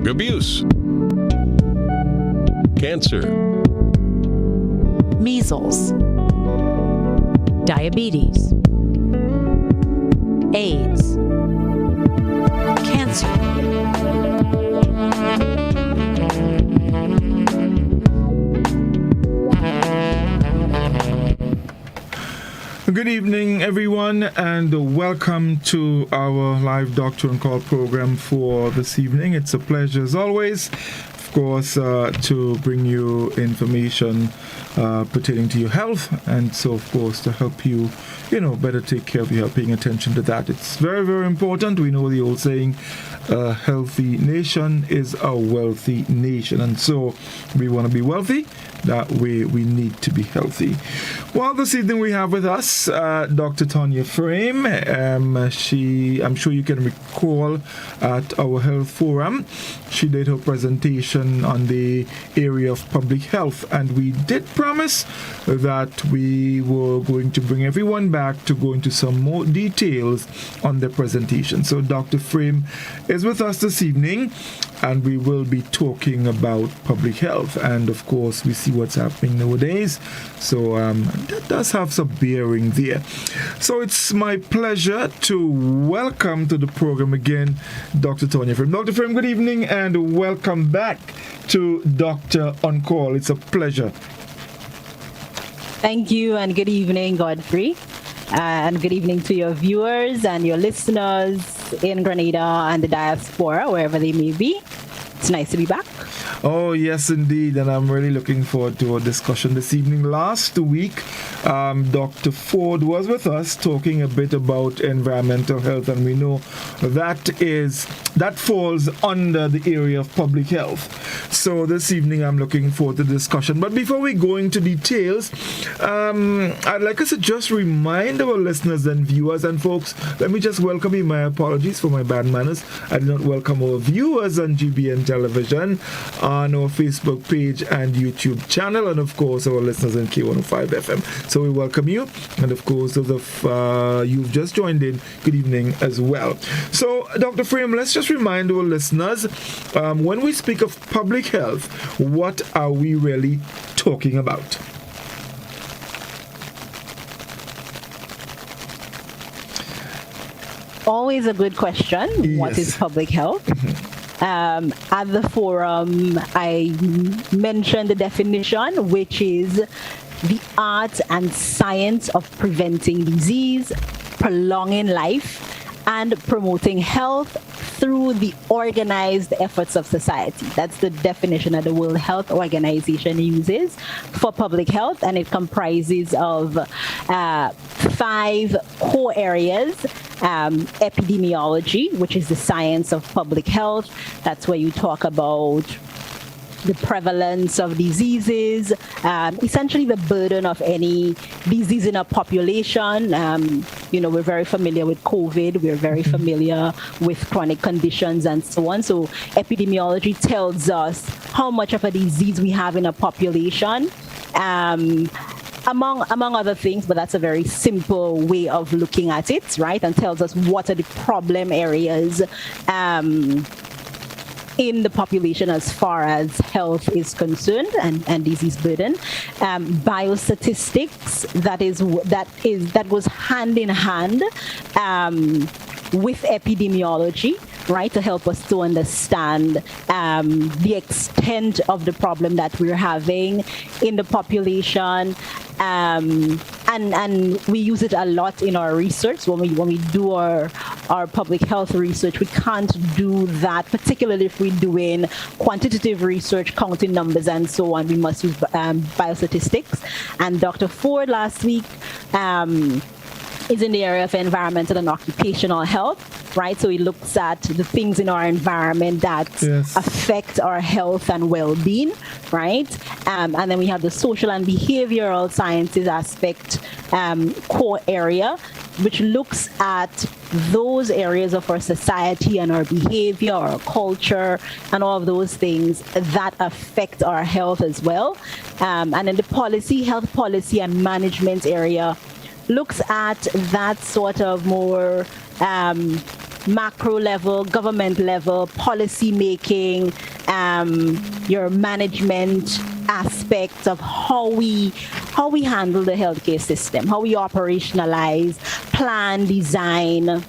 drug abuse, cancer, measles, diabetes, AIDS, cancer. Good evening, everyone, and welcome to our live Doctor on Call program for this evening. It's a pleasure, as always, of course, to bring you information pertaining to your health, and so, of course, to help you, better take care of your health, paying attention to that. It's very, very important. We know the old saying, a healthy nation is a wealthy nation, and so we want to be wealthy. That way we need to be healthy. Well, this evening we have with us Dr. Tonia Frame. I'm sure you can recall at our health forum, she did her presentation on the area of public health, and we did promise that we were going to bring everyone back to go into some more details on the presentation. So Dr. Frame is with us this evening, and we will be talking about public health. And of course, we see what's happening nowadays. So that does have some bearing there. So it's my pleasure to welcome to the program again Dr. Tonia Frame. Dr. Frame, good evening and welcome back to Doctor on Call. It's a pleasure. Thank you, and good evening, Godfrey. And good evening to your viewers and your listeners in Grenada and the diaspora, wherever they may be. It's nice to be back. Oh, yes, indeed. And I'm really looking forward to our discussion this evening. Last week, Dr. Ford was with us talking a bit about environmental health, and we know that falls under the area of public health. So this evening, I'm looking forward to the discussion. But before we go into details, I'd like us to just remind our listeners and viewers, and folks, let me just welcome you. My apologies for my bad manners. I did not welcome our viewers on GBN Television, on our Facebook page and YouTube channel, and of course our listeners in K105 FM. So we welcome you, and of course those of you've just joined in, good evening as well. So Dr. Frame, let's just remind our listeners, when we speak of public health, what are we really talking about? Always a good question. Yes. What is public health? At the forum, I mentioned the definition, which is the art and science of preventing disease, prolonging life, and promoting health through the organized efforts of society. That's the definition that the World Health Organization uses for public health, and it comprises of 5 core areas. Epidemiology, which is the science of public health. That's where you talk about the prevalence of diseases, essentially the burden of any disease in a population. We're very familiar with COVID. We're very familiar with chronic conditions and so on. So epidemiology tells us how much of a disease we have in a population. Among other things, but that's a very simple way of looking at it, right? And tells us what are the problem areas in the population as far as health is concerned and disease burden. Biostatistics, that goes hand in hand with epidemiology, right, to help us to understand the extent of the problem that we're having in the population. And we use it a lot in our research. When we do our public health research, we can't do that, particularly if we're doing quantitative research, counting numbers and so on. We must use biostatistics. And Dr. Ford last week is in the area of environmental and occupational health, right? So he looks at the things in our environment that affect our health and well-being, right? And then we have the social and behavioral sciences aspect core area, which looks at those areas of our society and our behavior, our culture, and all of those things that affect our health as well. And then the health policy and management area looks at that sort of more macro level, government level, policy making, your management aspects of how we handle the healthcare system, how we operationalize, plan, design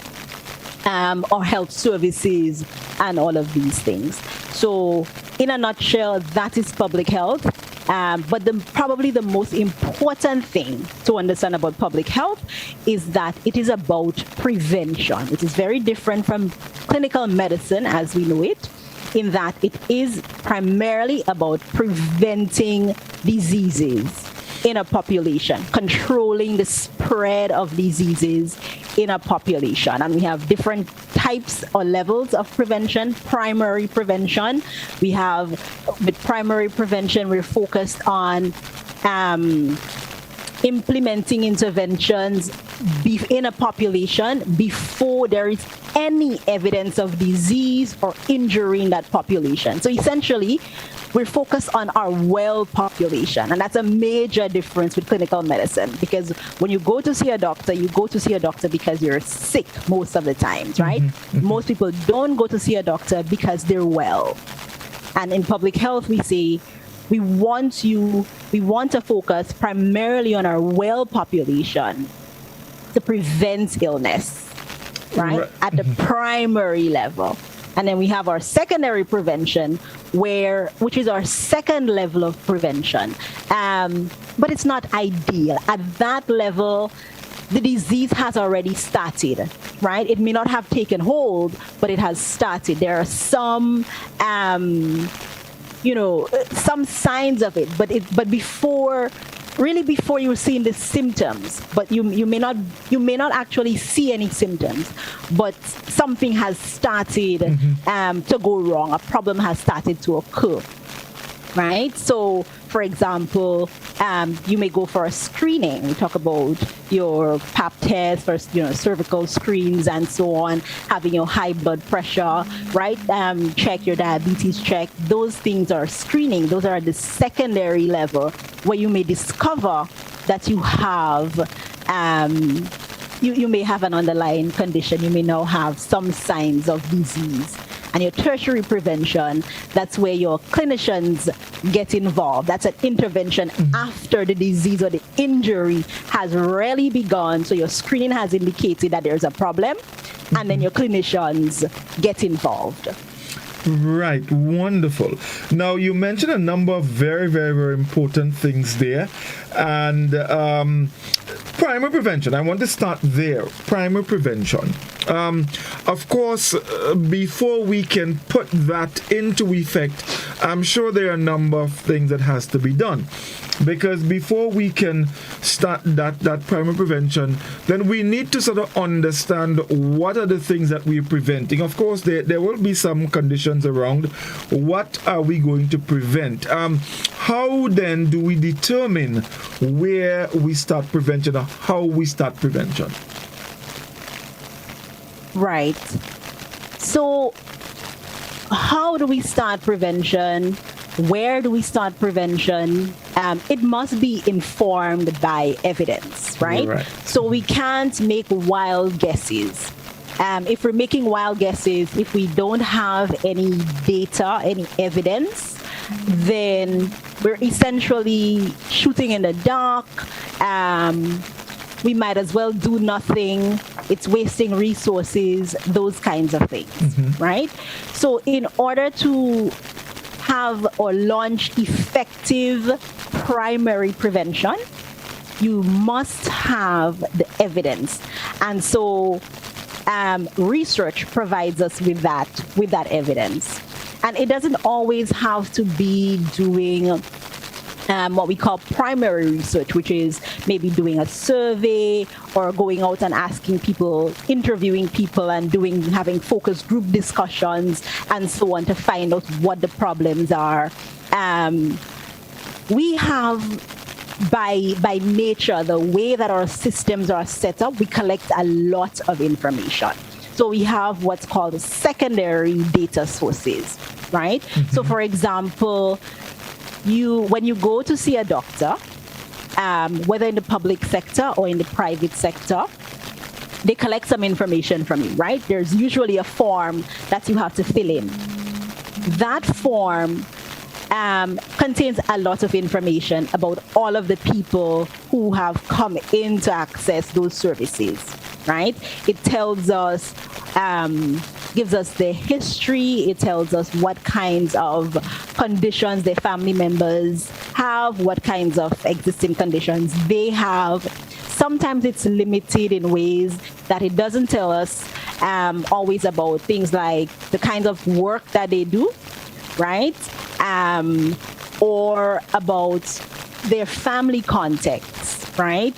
our health services, and all of these things. So, in a nutshell, that is public health. But probably the most important thing to understand about public health is that it is about prevention. It is very different from clinical medicine as we know it, in that it is primarily about preventing diseases in a population, controlling the spread of diseases in a population. And we have different types or levels of prevention. Primary prevention, we have, with primary prevention, we're focused on implementing interventions in a population before there is any evidence of disease or injury in that population. So essentially, we're focused on our well population. And that's a major difference with clinical medicine, because when you go to see a doctor, you go to see a doctor because you're sick most of the times, right? Most people don't go to see a doctor because they're well. And in public health, we say, we want to focus primarily on our well population to prevent illness, right? At the primary level. And then we have our secondary prevention, which is our second level of prevention. But it's not ideal. At that level, the disease has already started, right? It may not have taken hold, but it has started. There are some some signs of it, but before you're seeing the symptoms, but you may not actually see any symptoms, but something has started to go wrong. A problem has started to occur, right? So, for example, you may go for a screening. We talk about your pap test, for cervical screens and so on, having your high blood pressure, right? Check your diabetes check. Those things are screening. Those are the secondary level where you may discover that you have you may have an underlying condition. You may now have some signs of disease. And your tertiary prevention, that's where your clinicians get involved. That's an intervention after the disease or the injury has really begun. So your screening has indicated that there's a problem, and then your clinicians get involved. Right, wonderful. Now, you mentioned a number of very, very, very important things there. And primary prevention, I want to start there. Primary prevention. Of course, before we can put that into effect, I'm sure there are a number of things that has to be done. Because before we can start that primary prevention, then we need to sort of understand what are the things that we're preventing. Of course, there will be some conditions around. What are we going to prevent? How then do we determine where we start prevention or how we start prevention? Right. So, how do we start prevention? Where do we start prevention? It must be informed by evidence, right? So we can't make wild guesses. If we're making wild guesses, if we don't have any data, any evidence, then we're essentially shooting in the dark. We might as well do nothing. It's wasting resources, those kinds of things, right? So in order to have or launch effective primary prevention, you must have the evidence. And so research provides us with that evidence. And it doesn't always have to be doing what we call primary research, which is maybe doing a survey or going out and asking people, interviewing people and having focus group discussions and so on to find out what the problems are. We have, by nature, the way that our systems are set up, we collect a lot of information. So we have what's called secondary data sources, right? So for example, when you go to see a doctor, whether in the public sector or in the private sector, they collect some information from you, right? There's usually a form that you have to fill in. That form contains a lot of information about all of the people who have come in to access those services, right? It tells us, gives us their history. It tells us what kinds of conditions their family members have, what kinds of existing conditions they have. Sometimes it's limited in ways that it doesn't tell us always about things like the kinds of work that they do, right? Or about their family context, right?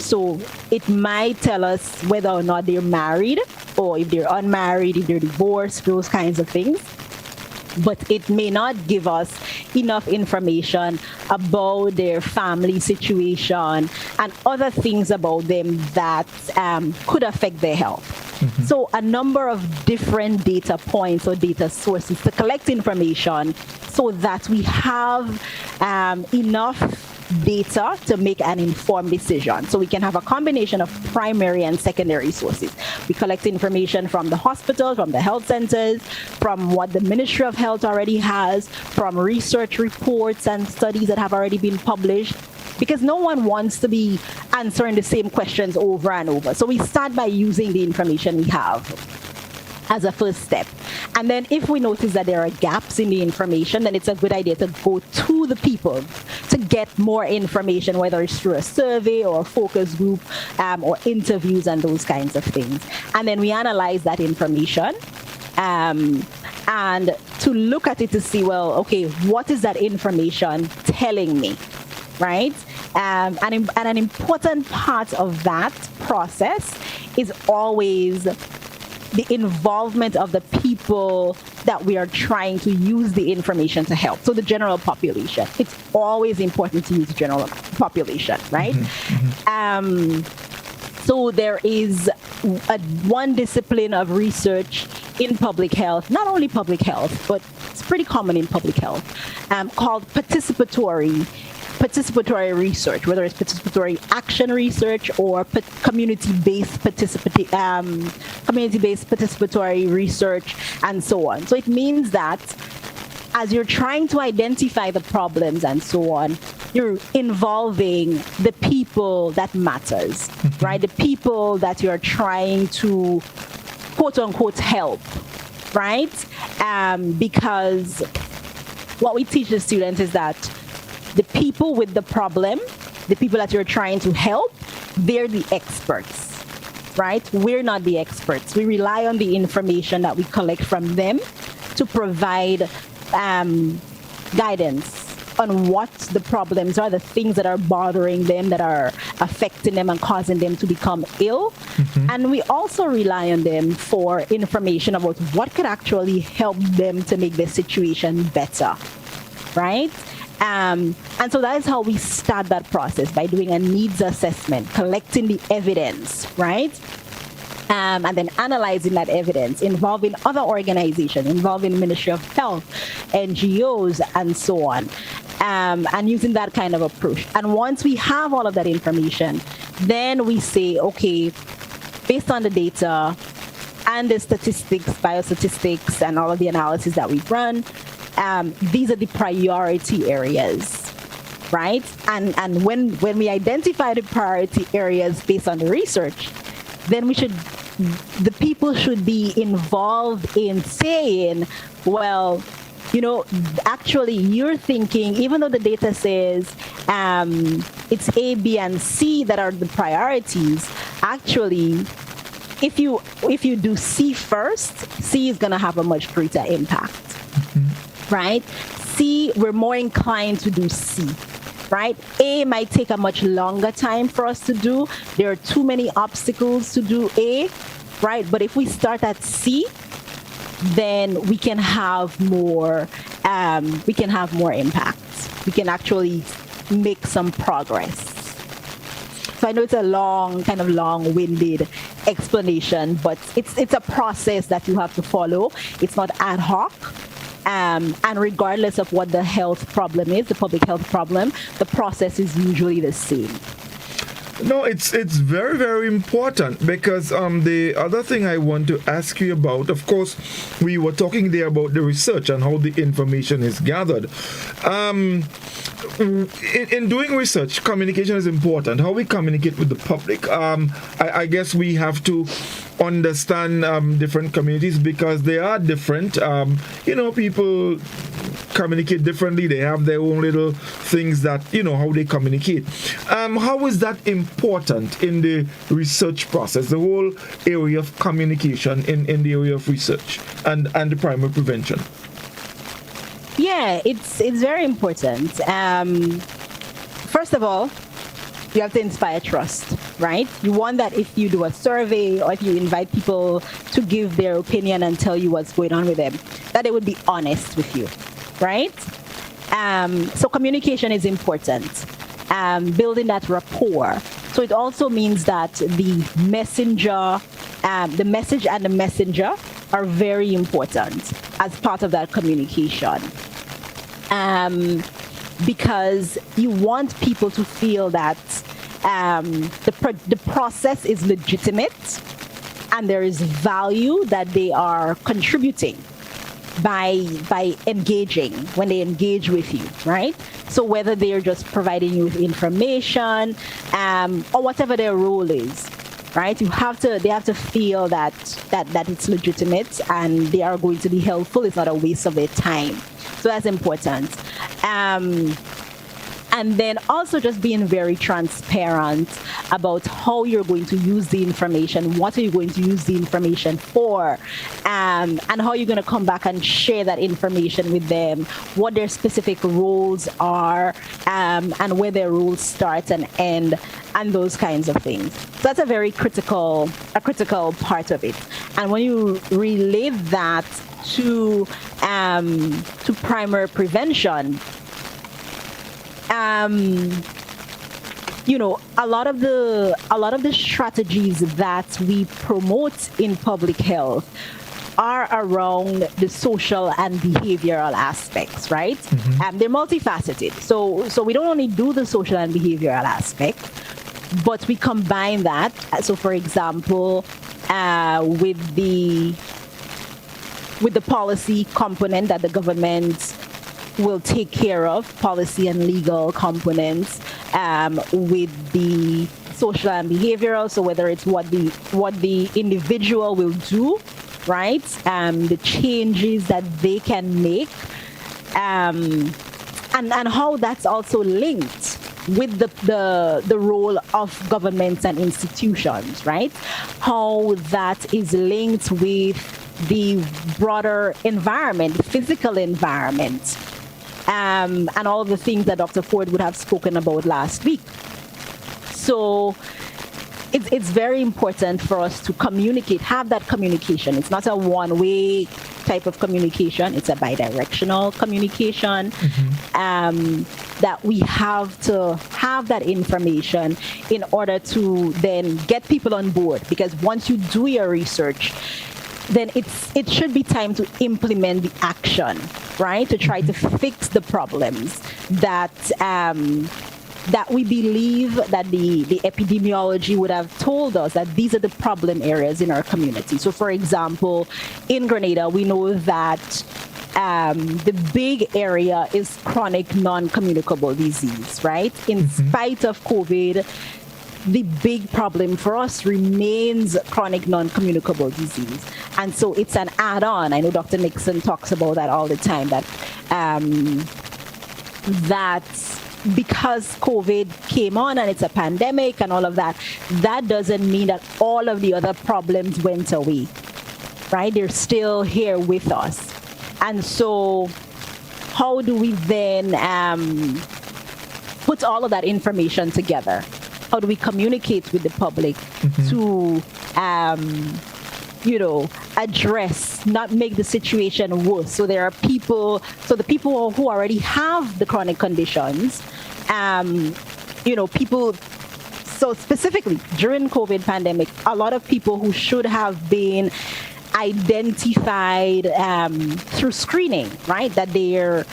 So it might tell us whether or not they're married, or if they're unmarried, if they're divorced, those kinds of things. But it may not give us enough information about their family situation and other things about them that could affect their health. Mm-hmm. So a number of different data points or data sources to collect information so that we have enough data to make an informed decision. So we can have a combination of primary and secondary sources. We collect information from the hospitals, from the health centers, from what the Ministry of Health already has, from research reports and studies that have already been published, because no one wants to be answering the same questions over and over. So we start by using the information we have as a first step. And then if we notice that there are gaps in the information, then it's a good idea to go to the people to get more information, whether it's through a survey or a focus group or interviews and those kinds of things. And then we analyze that information and to look at it to see, well, okay, what is that information telling me, right? And an important part of that process is always the involvement of the people that we are trying to use the information to help. So the general population. It's always important to use the general population, right? Mm-hmm. Mm-hmm. So there is one discipline of research in public health, not only public health, but it's pretty common in public health, called participatory research, whether it's participatory action research or community-based participatory research, and so on. So it means that as you're trying to identify the problems and so on, you're involving the people that matters, right? The people that you're trying to quote unquote help, right? Because what we teach the students is that the people with the problem, the people that you're trying to help, they're the experts, right? We're not the experts. We rely on the information that we collect from them to provide guidance on what the problems are, the things that are bothering them, that are affecting them and causing them to become ill. Mm-hmm. And we also rely on them for information about what could actually help them to make their situation better, right? And so that is how we start that process, by doing a needs assessment, collecting the evidence, right? And then analyzing that evidence, involving other organizations, involving Ministry of Health, NGOs, and so on, and using that kind of approach. And once we have all of that information, then we say, okay, based on the data and the statistics, biostatistics, and all of the analysis that we've run, these are the priority areas, right? And when we identify the priority areas based on the research, then the people should be involved in saying, well, you know, actually you're thinking, even though the data says it's A, B, and C that are the priorities, actually, if you do C first, C is going to have a much greater impact. Mm-hmm. Right? C, we're more inclined to do C, right? A might take a much longer time for us to do. There are too many obstacles to do A, right? But if we start at C, then we can have more impact. We can actually make some progress. So I know it's a long-winded explanation, but it's a process that you have to follow. It's not ad hoc. And regardless of what the health problem is, the public health problem, the process is usually the same. No, it's very very important because the other thing I want to ask you about, of course, we were talking there about the research and how the information is gathered. In doing research, communication is important. How we communicate with the public. I guess we have to understand different communities because they are different. People communicate differently. They have their own little things that, how they communicate. How is that important in the research process, the whole area of communication in the area of research and the primary prevention? Yeah, it's very important. First of all, you have to inspire trust, right? You want that if you do a survey or if you invite people to give their opinion and tell you what's going on with them, that they would be honest with you, right? So communication is important. Building that rapport. So it also means that the messenger, the message and the messenger are very important as part of that communication. Because you want people to feel that the process is legitimate and there is value that they are contributing by engaging when they engage with you, right? So whether they're just providing you with information or whatever their role is, right? They have to feel that it's legitimate and they are going to be helpful. It's not a waste of their time. So that's important. And then also just being very transparent about how you're going to use the information, what are you going to use the information for, and how you're going to come back and share that information with them, what their specific roles are, and where their roles start and end, and those kinds of things. So that's a very critical part of it. And when you relate that to primary prevention, a lot of the strategies that we promote in public health are around the social and behavioral aspects, right? Mm-hmm. They're multifaceted. So we don't only do the social and behavioral aspect, but we combine that. So for example, with the policy component that the government will take care of, policy and legal components, with the social and behavioral. So whether it's what the individual will do, right? The changes that they can make, and how that's also linked with the role of governments and institutions, right? How that is linked with the broader environment, the physical environment, and all of the things that Dr. Ford would have spoken about last week. So it's very important for us to communicate, have that communication. It's not a one-way type of communication. It's a bidirectional communication. Mm-hmm. That we have to have that information in order to then get people on board. Because once you do your research, then it should be time to implement the action, right? To try to fix the problems that we believe that the epidemiology would have told us that these are the problem areas in our community. So for example, in Grenada, we know that the big area is chronic non-communicable disease, right? In spite of COVID, the big problem for us remains chronic non-communicable disease. And so it's an add-on. I know Dr. Nixon talks about that all the time, that because COVID came on and it's a pandemic and all of that, that doesn't mean that all of the other problems went away, right? They're still here with us. And so how do we then put all of that information together? How do we communicate with the public to, address, not make the situation worse? So there are people, so the people who already have the chronic conditions, people, so specifically during COVID pandemic, a lot of people who should have been identified through screening, right? That they're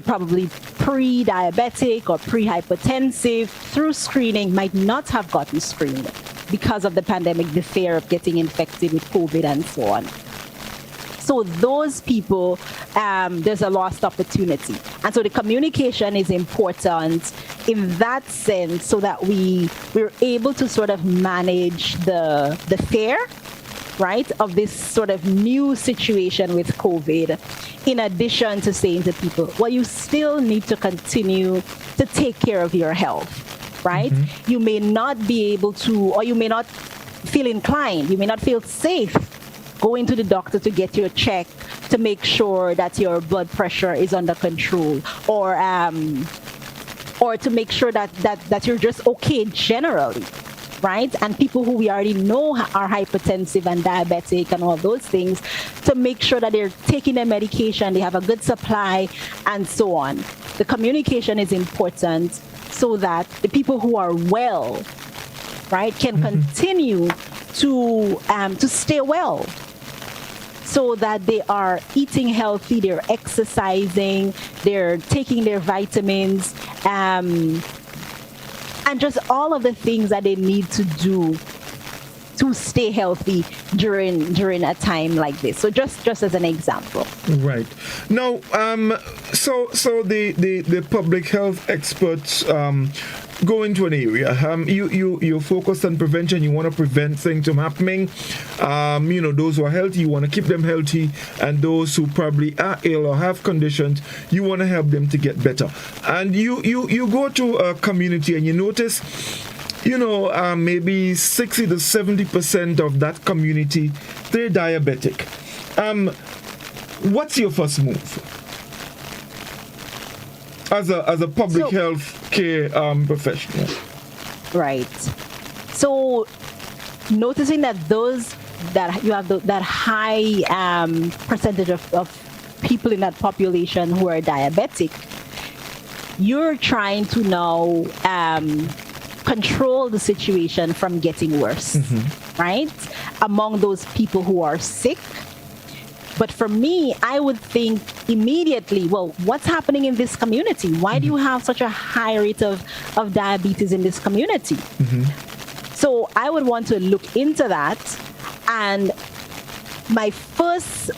probably pre-diabetic or pre-hypertensive through screening might not have gotten screened because of the pandemic, the fear of getting infected with COVID and so on. So those people, there's a lost opportunity. And so the communication is important in that sense so that we're able to sort of manage the fear, right, of this sort of new situation with COVID, in addition to saying to people, well, you still need to continue to take care of your health, right? Mm-hmm. You may not be able to, or you may not feel inclined, you may not feel safe going to the doctor to get your check to make sure that your blood pressure is under control, or to make sure that you're just okay generally, right? And people who we already know are hypertensive and diabetic and all those things, to make sure that they're taking their medication, they have a good supply, and so on. The communication is important so that the people who are well, right, can continue to stay well, so that they are eating healthy, they're exercising, they're taking their vitamins, and just all of the things that they need to do to stay healthy during a time like this. So just as an example. Right. Now, so the public health experts go into an area. You're focused on prevention. You want to prevent things from happening. Those who are healthy, you want to keep them healthy, and those who probably are ill or have conditions, you want to help them to get better. And you go to a community and you notice, maybe 60 to 70% of that community, they're diabetic. What's your first move as a public health care professional? Right. So noticing that those that you have that high percentage of people in that population who are diabetic, you're trying to now control the situation from getting worse, right? Among those people who are sick. But for me, I would think immediately, well, what's happening in this community? Why do you have such a high rate of diabetes in this community? So I would want to look into that. And my first,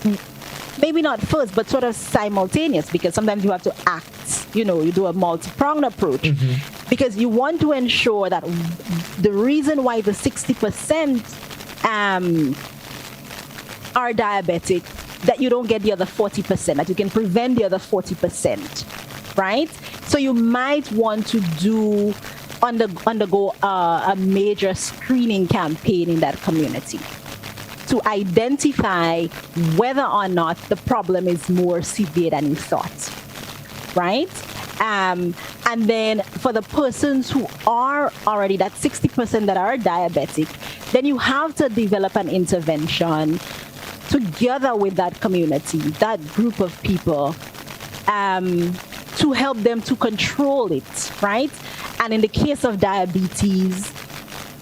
maybe not first, but sort of simultaneous, because sometimes you have to act, you do a multi-pronged approach. Because you want to ensure that the reason why the 60% are diabetic, that you don't get the other 40%, that you can prevent the other 40%, right? So you might want to undergo a major screening campaign in that community to identify whether or not the problem is more severe than you thought, right? And then for the persons who are already, that 60% that are diabetic, then you have to develop an intervention together with that community, that group of people, to help them to control it, right? And in the case of diabetes,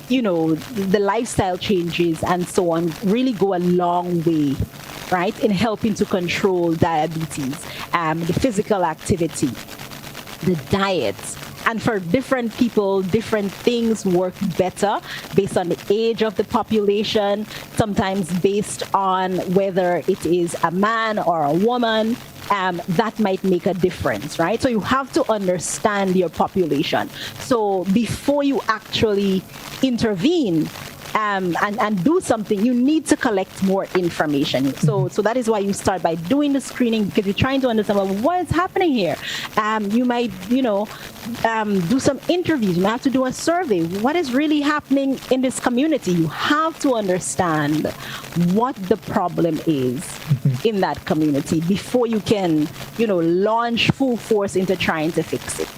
the lifestyle changes and so on really go a long way, right, in helping to control diabetes, the physical activity, the diet. And for different people, different things work better based on the age of the population, sometimes based on whether it is a man or a woman. That might make a difference, right? So you have to understand your population. So before you actually intervene and do something, you need to collect more information. So that is why you start by doing the screening, because you're trying to understand, well, what is happening here? You might, do some interviews. You might have to do a survey. What is really happening in this community? You have to understand what the problem is in that community before you can, launch full force into trying to fix it.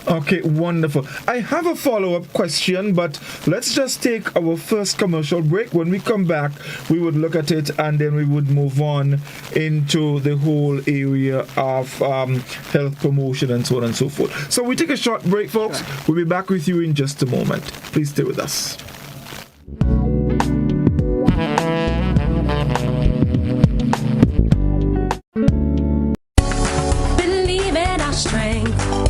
Okay, wonderful. I have a follow-up question, but let's just take our first commercial break. When we come back, we would look at it, and then we would move on into the whole area of health promotion and so on and so forth. So we take a short break, folks. Sure. We'll be back with you in just a moment. Please stay with us. Believe in our strength.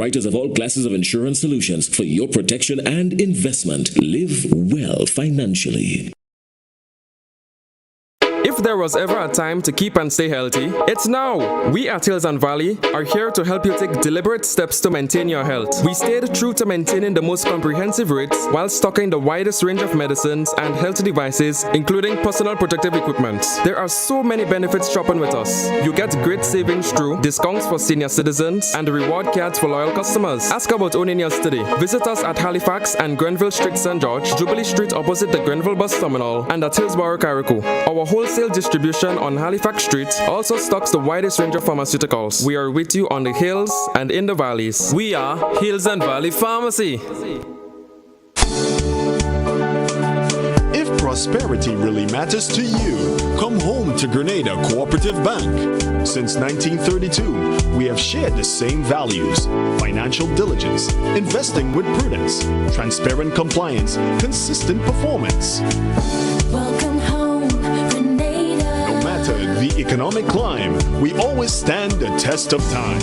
underwriters of all classes of insurance solutions for your protection and investment. Live well financially. If there was ever a time to keep and stay healthy, it's now! We at Hills and Valley are here to help you take deliberate steps to maintain your health. We stayed true to maintaining the most comprehensive rates while stocking the widest range of medicines and health devices, including personal protective equipment. There are so many benefits shopping with us. You get great savings through discounts for senior citizens and reward cards for loyal customers. Ask about owning yours today. Visit us at Halifax and Grenville Street, St. George, Jubilee Street opposite the Grenville Bus Terminal, and at Hillsborough, Carrico. Our wholesale distribution on Halifax Street also stocks the widest range of pharmaceuticals. We are with you on the hills and in the valleys. We are Hills and Valley Pharmacy. If prosperity really matters to you, come home to Grenada Cooperative Bank. Since 1932, we have shared the same values: financial diligence, investing with prudence, transparent compliance, consistent performance. Welcome home, Grenada. No matter the economic climb, we always stand the test of time.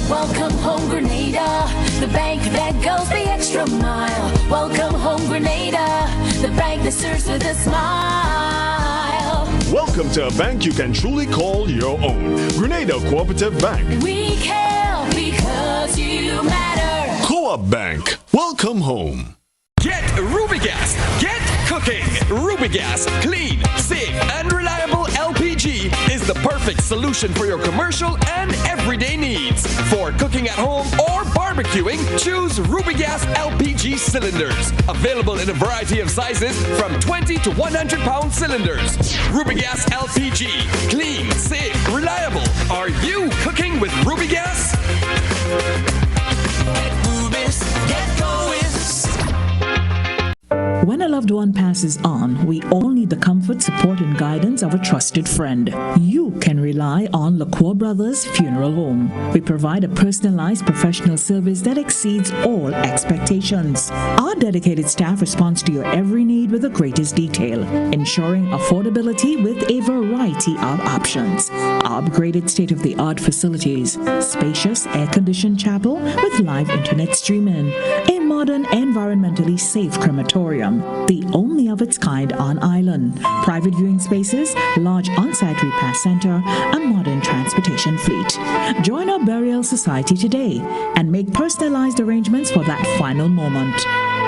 Welcome home, Grenada, the bank that goes the extra mile. Welcome home, Grenada, the bank that serves with a smile. Welcome to a bank you can truly call your own. Grenada Cooperative Bank. We care because you matter. Co-op Bank. Welcome home. Get Rubigas. Get cooking. Rubigas, clean, safe, and reliable LPG is the perfect solution for your commercial and everyday needs. For cooking at home or barbecuing, choose Rubigas LPG cylinders. Available in a variety of sizes from 20 to 100 pound cylinders. Rubigas LPG, clean, safe, reliable. Are you cooking with Rubigas? Get Rubis, get going. When a loved one passes on, we all need the comfort, support, and guidance of a trusted friend. You can rely on LaCour Brothers Funeral Home. We provide a personalized professional service that exceeds all expectations. Our dedicated staff responds to your every need with the greatest detail, ensuring affordability with a variety of options. Our upgraded state-of-the-art facilities, spacious air-conditioned chapel with live internet streaming, a modern, environmentally safe crematorium, the only of its kind on island, private viewing spaces, large on-site repast center, a modern transportation fleet. Join our burial society today and make personalized arrangements for that final moment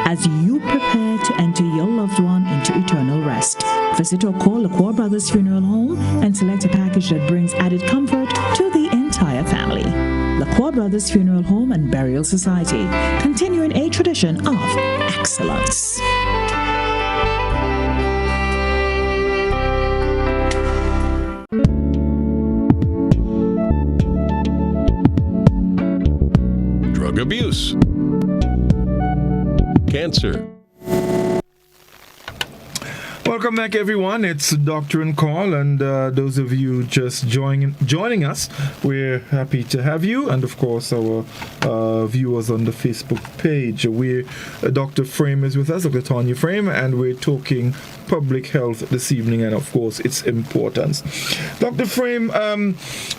as you prepare to enter your loved one into eternal rest. Visit or call LaCour Brothers Funeral Home and select a package that brings added comfort to the entire family. LaCour Brothers Funeral Home and Burial Society, continuing a tradition of excellence. Drug abuse, cancer. Welcome back, everyone. It's Doctor and Call, and those of you just joining us, we're happy to have you, and of course our viewers on the Facebook page. We're Dr. Frame is with us, Dr. Tonia Frame, and we're talking public health this evening, and of course its importance. Dr. Frame,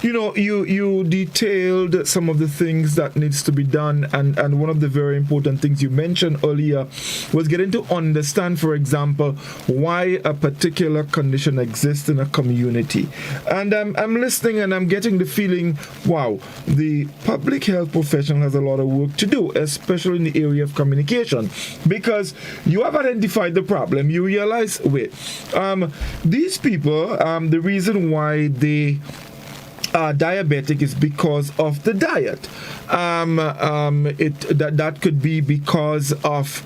you detailed some of the things that needs to be done, and one of the very important things you mentioned earlier was getting to understand, for example, why a particular condition exists in a community. And I'm listening and I'm getting the feeling, wow, the public health professional has a lot of work to do, especially in the area of communication, because you have identified the problem. You realize, wait, these people, the reason why they are diabetic is because of the diet. That could be because of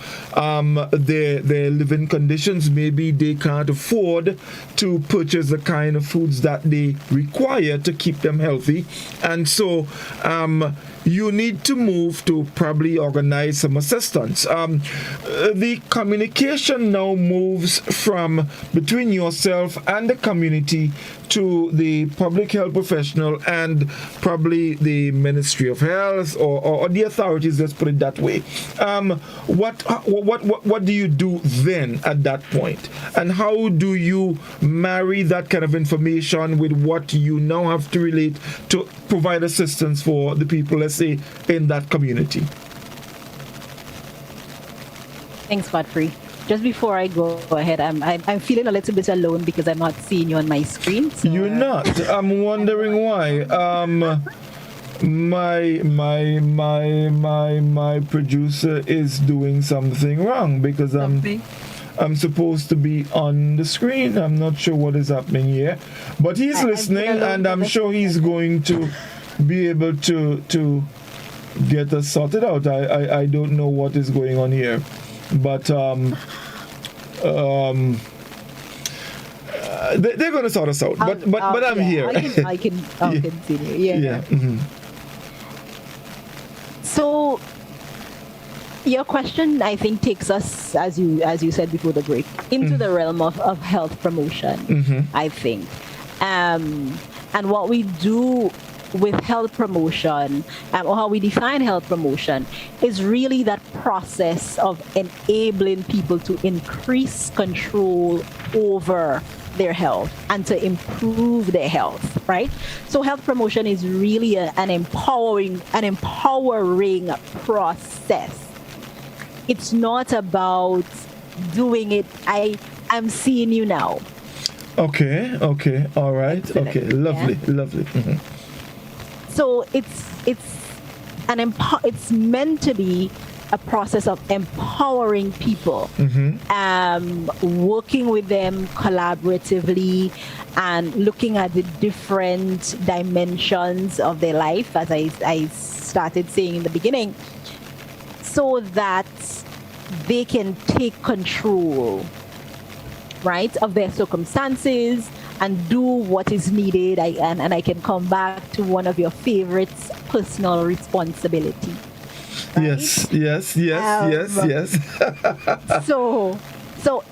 their living conditions. Maybe they can't afford to purchase the kind of foods that they require to keep them healthy, and so you need to move to probably organize some assistance. The communication now moves from between yourself and the community to the public health professional and probably the Ministry of Health or the authorities, let's put it that way. What do you do then at that point? And how do you marry that kind of information with what you now have to relate to provide assistance for the people, let's say, in that community. Thanks, Godfrey. Just before I go ahead, I'm feeling a little bit alone because I'm not seeing you on my screen. So, You're not. I'm wondering why. My producer is doing something wrong because I'm supposed to be on the screen. I'm not sure what is happening here, but he's listening, and I'm sure he's going to be able to get us sorted out. I don't know what is going on here, but they're going to sort us out. But I'm here. I can continue. Yeah. Mm-hmm. So your question, I think, takes us, as you said before the break, into the realm of health promotion, I think. And what we do with health promotion, or how we define health promotion, is really that process of enabling people to increase control over their health and to improve their health, right? So health promotion is really an empowering process. It's not about doing it. I'm seeing you now. Okay. All right. Excellent. Okay. Lovely. Mm-hmm. So it's meant to be a process of empowering people, working with them collaboratively and looking at the different dimensions of their life, as I started saying in the beginning, so that they can take control, right, of their circumstances and do what is needed. And I can come back to one of your favorites, personal responsibility. Right? Yes. So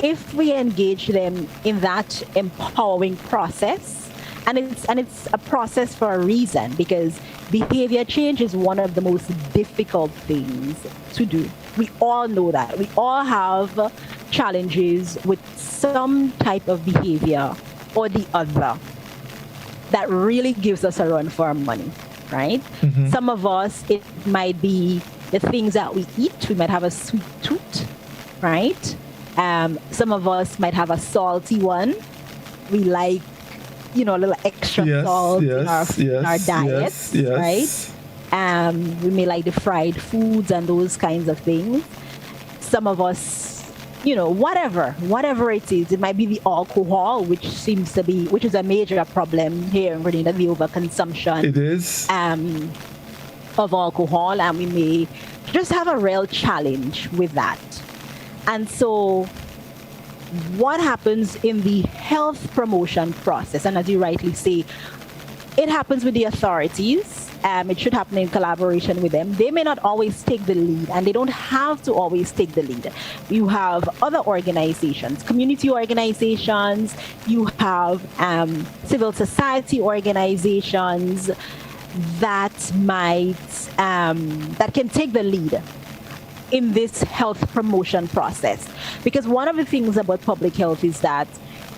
if we engage them in that empowering process, and it's a process for a reason, because behavior change is one of the most difficult things to do. We all know that. We all have challenges with some type of behavior or the other that really gives us a run for our money, right? Some of us, it might be the things that we eat. We might have a sweet tooth, right? Some of us might have a salty one. We like, a little extra salt in our diets, right? We may like the fried foods and those kinds of things. Some of us, whatever it is, it might be the alcohol, which is a major problem here in Grenada, the overconsumption. It is. Of alcohol, and we may just have a real challenge with that. And so what happens in the health promotion process, and as you rightly say, it happens with the authorities. It should happen in collaboration with them. They may not always take the lead, and they don't have to always take the lead. You have other organizations, community organizations, you have civil society organizations that can take the lead in this health promotion process. Because one of the things about public health is that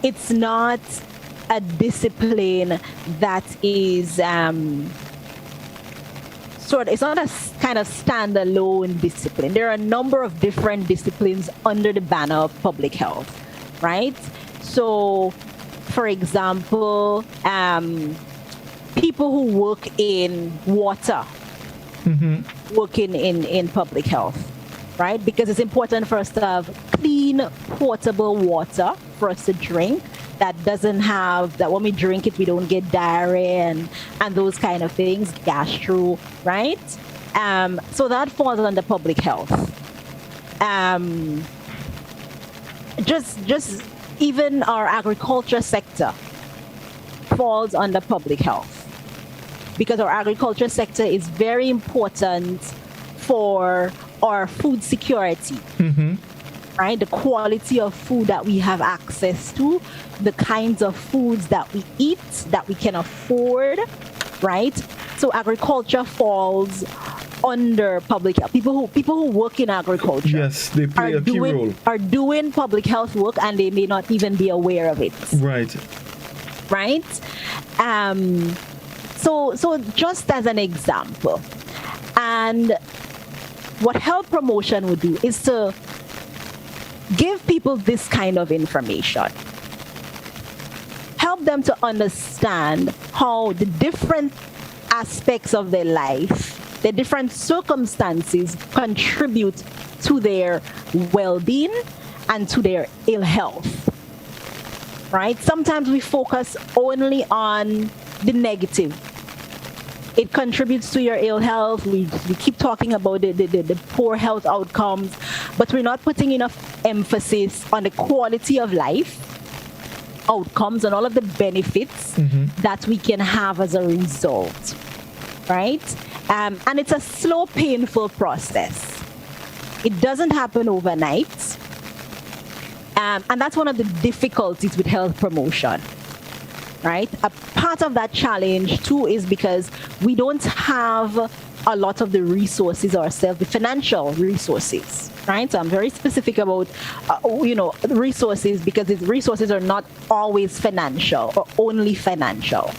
it's not a discipline that is it's not a kind of standalone discipline. There are a number of different disciplines under the banner of public health, right? So, for example, people who work in water, working in public health, right? Because it's important for us to have clean, portable water for us to drink that doesn't have, that when we drink it, we don't get diarrhea and those kind of things, gastro, right? So that falls under public health. Just even our agriculture sector falls under public health, because our agriculture sector is very important for our food security, right? The quality of food that we have access to, the kinds of foods that we eat, that we can afford, right? So agriculture falls under public health. People who work in agriculture, yes, they play a key role, are doing public health work, and they may not even be aware of it. Right. So just as an example, And what health promotion would do is to give people this kind of information. Help them to understand how the different aspects of their life, the different circumstances contribute to their well-being and to their ill health. Right? Sometimes we focus only on the negative. It contributes to your ill health. We keep talking about the poor health outcomes, but we're not putting enough emphasis on the quality of life outcomes and all of the benefits that we can have as a result, right? And it's a slow, painful process. It doesn't happen overnight. And that's one of the difficulties with health promotion, right? A part of that challenge too is because we don't have a lot of the resources ourselves, the financial resources, right? So I'm very specific about, resources, because the resources are not always financial or only financial.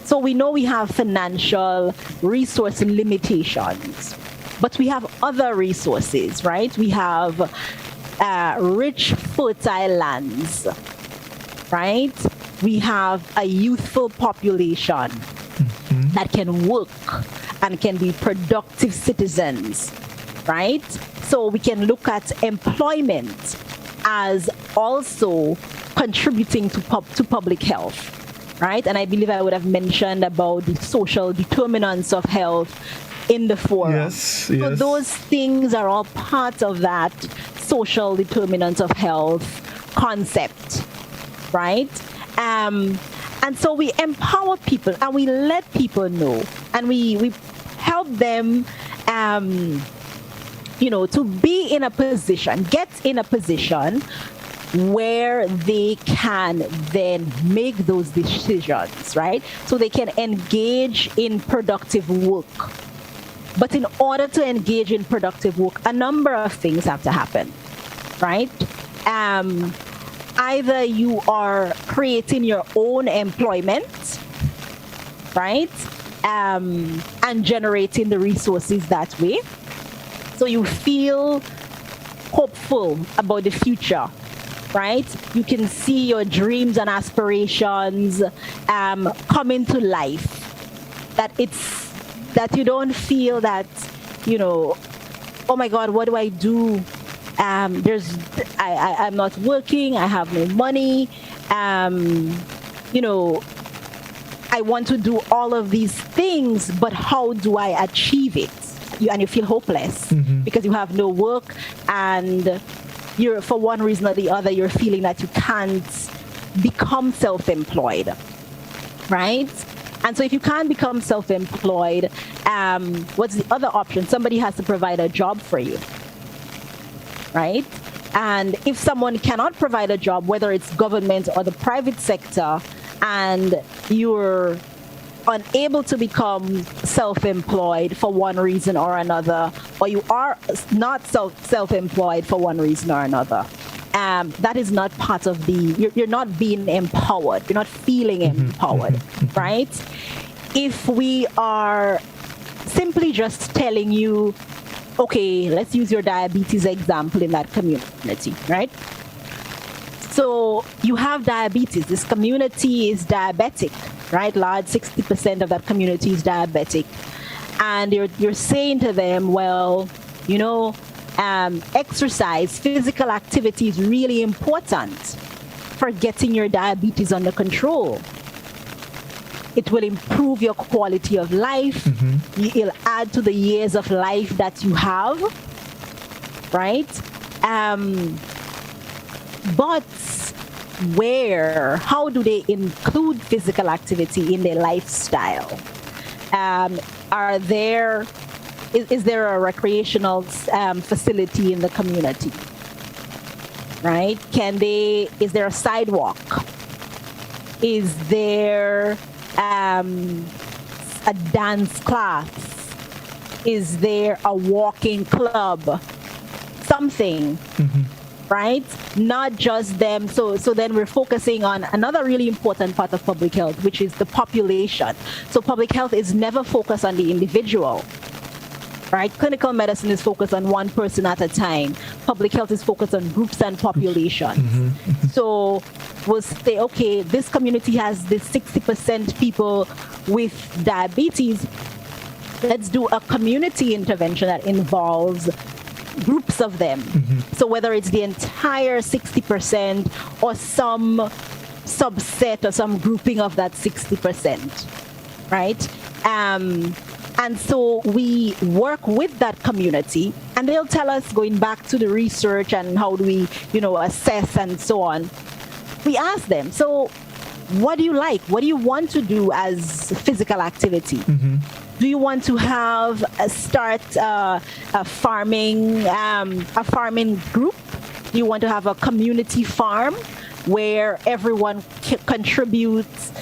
So we know we have financial resource limitations, but we have other resources, right? We have rich, fertile lands, right? We have a youthful population that can work and can be productive citizens, right? So we can look at employment as also contributing to public health, right? And I believe I would have mentioned about the social determinants of health in the forum. Yes. So those things are all part of that social determinants of health concept, right? And so we empower people and we let people know, and we help them, to be in a position, get in a position where they can then make those decisions, right? So they can engage in productive work. But in order to engage in productive work, a number of things have to happen, right? Either you are creating your own employment, right? And generating the resources that way. So you feel hopeful about the future, right? You can see your dreams and aspirations coming to life. That you don't feel that, oh my God, what do I do? I'm not working, I have no money, I want to do all of these things, but how do I achieve it? And you feel hopeless because you have no work, and you're, for one reason or the other, you're feeling that you can't become self-employed, right? And so if you can't become self-employed, what's the other option? Somebody has to provide a job for you, right? And if someone cannot provide a job, whether it's government or the private sector, and you're unable to become self-employed for one reason or another, or you are not self-employed for one reason or another, that is not part of you're not being empowered. You're not feeling empowered, right? If we are simply just telling you, okay, let's use your diabetes example in that community, right? So you have diabetes. This community is diabetic, right? Large 60% of that community is diabetic. And you're saying to them, well, exercise, physical activity is really important for getting your diabetes under control. It will improve your quality of life. It'll add to the years of life that you have, right? But how do they include physical activity in their lifestyle? Is there a recreational facility in the community, right? Is there a sidewalk? Is there a dance class? Is there a walking club? Something, right? Not just them. So then we're focusing on another really important part of public health, which is the population. So public health is never focused on the individual. right? Clinical medicine is focused on one person at a time. Public health is focused on groups and populations. So we'll say, okay, this community has this 60% people with diabetes. Let's do a community intervention that involves groups of them. So whether it's the entire 60% or some subset or some grouping of that 60%, right? And so we work with that community, and they'll tell us, going back to the research and how do we, assess and so on. We ask them, so what do you like? What do you want to do as physical activity? Do you want to have start a farming group? Do you want to have a community farm where everyone contributes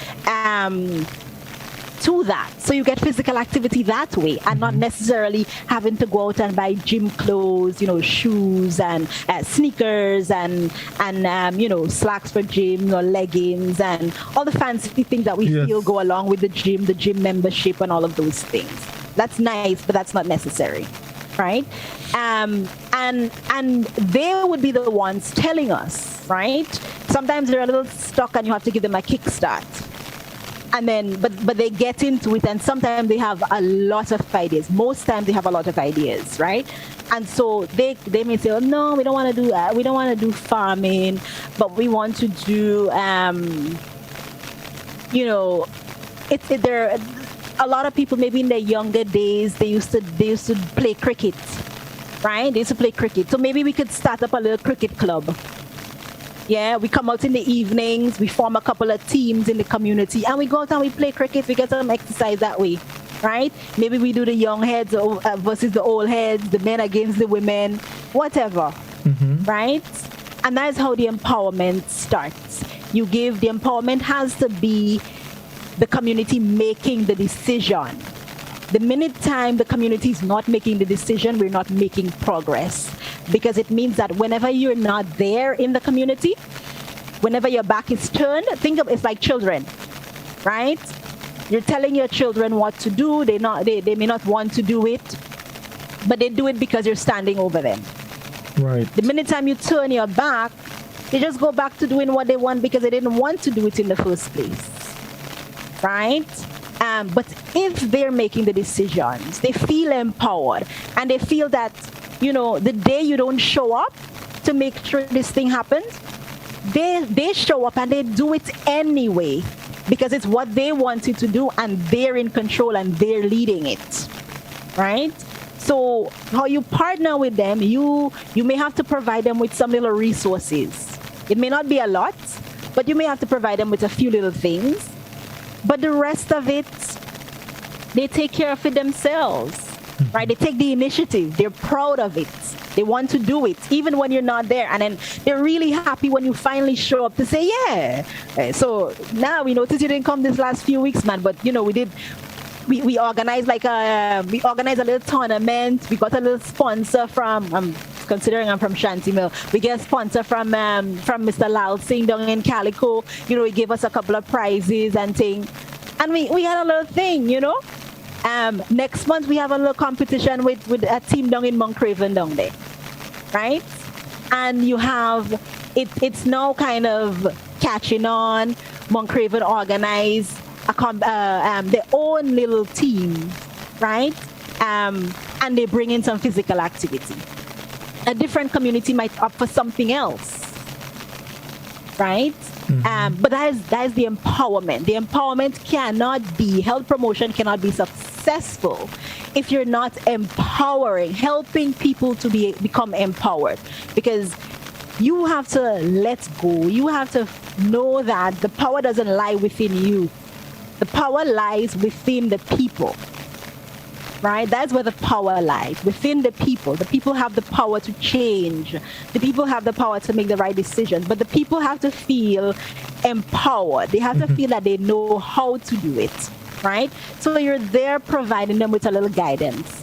to that? So you get physical activity that way, and not necessarily having to go out and buy gym clothes, shoes and sneakers and slacks for gym or leggings and all the fancy things that we feel go along with the gym membership and all of those things. That's nice, but that's not necessary, right? And they would be the ones telling us, right? Sometimes they're a little stuck and you have to give them a kickstart. And then, but they get into it, and sometimes they have a lot of ideas. Most times they have a lot of ideas, right? And so they may say, oh, no, we don't want to do that. We don't want to do farming, but we want to do, there. A lot of people, maybe in their younger days, they used to play cricket, right? They used to play cricket. So maybe we could start up a little cricket club. Yeah, we come out in the evenings, we form a couple of teams in the community, and we go out and we play cricket. We get some exercise that way, right? Maybe we do the young heads versus the old heads, the men against the women, whatever, right? And that's how the empowerment starts. The empowerment has to be the community making the decision. The minute time the community is not making the decision, we're not making progress. Because it means that whenever you're not there in the community, whenever your back is turned, think of it's like children, right? You're telling your children what to do. They may not want to do it, but they do it because you're standing over them. Right. The minute time you turn your back, they just go back to doing what they want because they didn't want to do it in the first place, right? But if they're making the decisions, they feel empowered, and they feel that, the day you don't show up to make sure this thing happens, they show up and they do it anyway because it's what they wanted to do, and they're in control and they're leading it, right? So how you partner with them, you may have to provide them with some little resources. It may not be a lot, but you may have to provide them with a few little things. But the rest of it, they take care of it themselves, right? They take the initiative. They're proud of it. They want to do it, even when you're not there. And then they're really happy when you finally show up to say, yeah. So now we noticed you didn't come this last few weeks, man. But, we organized we organized a little tournament. We got a little sponsor from, considering I'm from Shanty Mill, we get a sponsor from Mr. Lal Singh down in Calico. He gave us a couple of prizes and things. And we had a little thing, Next month we have a little competition with a team down in Moncraven down there, right? And you have, it's now kind of catching on. Moncraven organize their own little team, right? And they bring in some physical activity. A different community might opt for something else, right? But that is the empowerment. The empowerment health promotion cannot be successful if you're not empowering, helping people to become empowered. Because you have to let go. You have to know that the power doesn't lie within you. The power lies within the people. Right? That's where the power lies, within the people. The people have the power to change. The people have the power to make the right decisions. But the people have to feel empowered. They have to feel that they know how to do it. Right? So you're there providing them with a little guidance.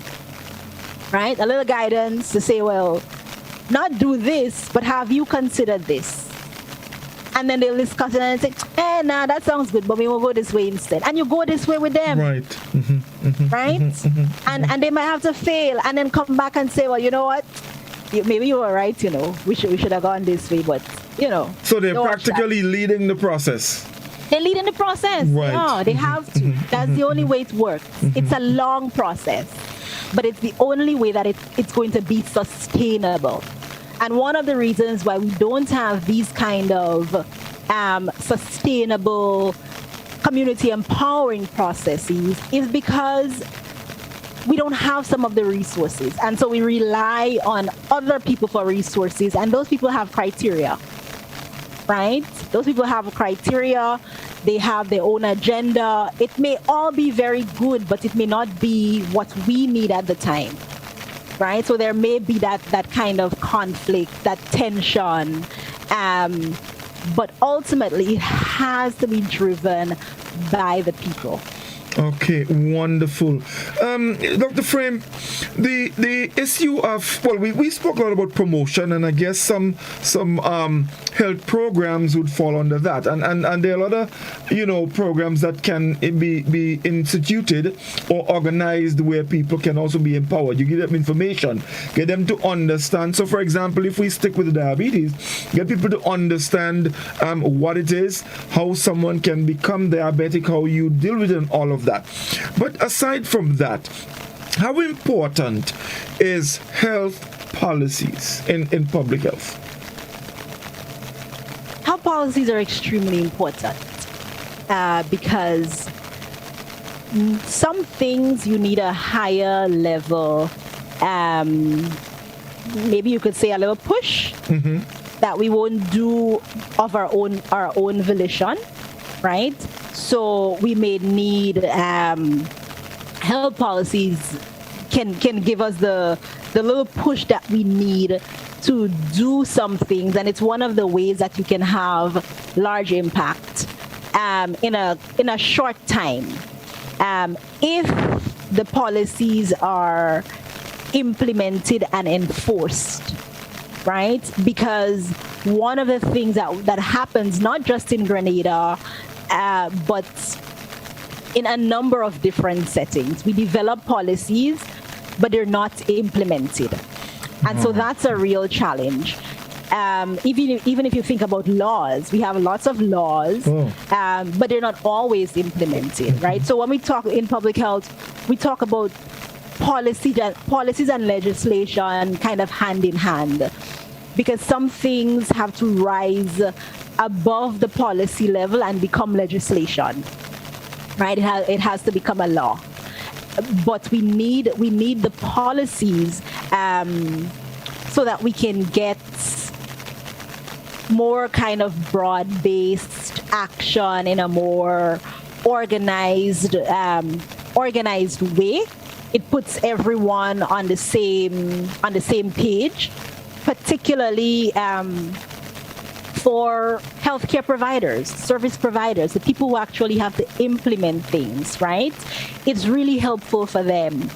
Right? A little guidance to say, well, not do this, but have you considered this? And then they'll discuss it and say, hey, nah, that sounds good, but we will go this way instead. And you go this way with them. Right. Right? And they might have to fail and then come back and say, well, you know what? Maybe you were right, we should have gone this way, but, So they're practically leading the process. They lead in the process. Right. Yeah, they have to. That's the only way it works. It's a long process, but it's the only way that it's going to be sustainable. And one of the reasons why we don't have these kind of sustainable community empowering processes is because we don't have some of the resources. And so we rely on other people for resources, and those people have criteria, right? Those people have a criteria. They have their own agenda. It may all be very good, but it may not be what we need at the time, right? So there may be that kind of conflict, that tension, but ultimately it has to be driven by the people. Okay, wonderful. Dr. Frame, the issue of, we spoke a lot about promotion, and I guess some health programs would fall under that. And there are a lot of, programs that can be instituted or organized where people can also be empowered. You give them information, get them to understand. So, for example, if we stick with diabetes, get people to understand what it is, how someone can become diabetic, how you deal with it, and all of that. But aside from that, how important is health policies in public health? Health policies are extremely important because some things you need a higher level, maybe you could say a little push that we won't do of our own volition, right? So we may need health policies can give us the little push that we need to do some things, and it's one of the ways that you can have large impact in a short time if the policies are implemented and enforced, right? Because one of the things that happens not just in Grenada, but in a number of different settings. We develop policies, but they're not implemented. And so that's a real challenge. Even if you think about laws, we have lots of laws, but they're not always implemented, right? So when we talk in public health, we talk about policies and legislation kind of hand in hand, because some things have to rise above the policy level and become legislation, right? It has to become a law. But we need the policies so that we can get more kind of broad-based action in a more organized way. It puts everyone on the same page, particularly for healthcare providers, service providers, the people who actually have to implement things, right? It's really helpful for them.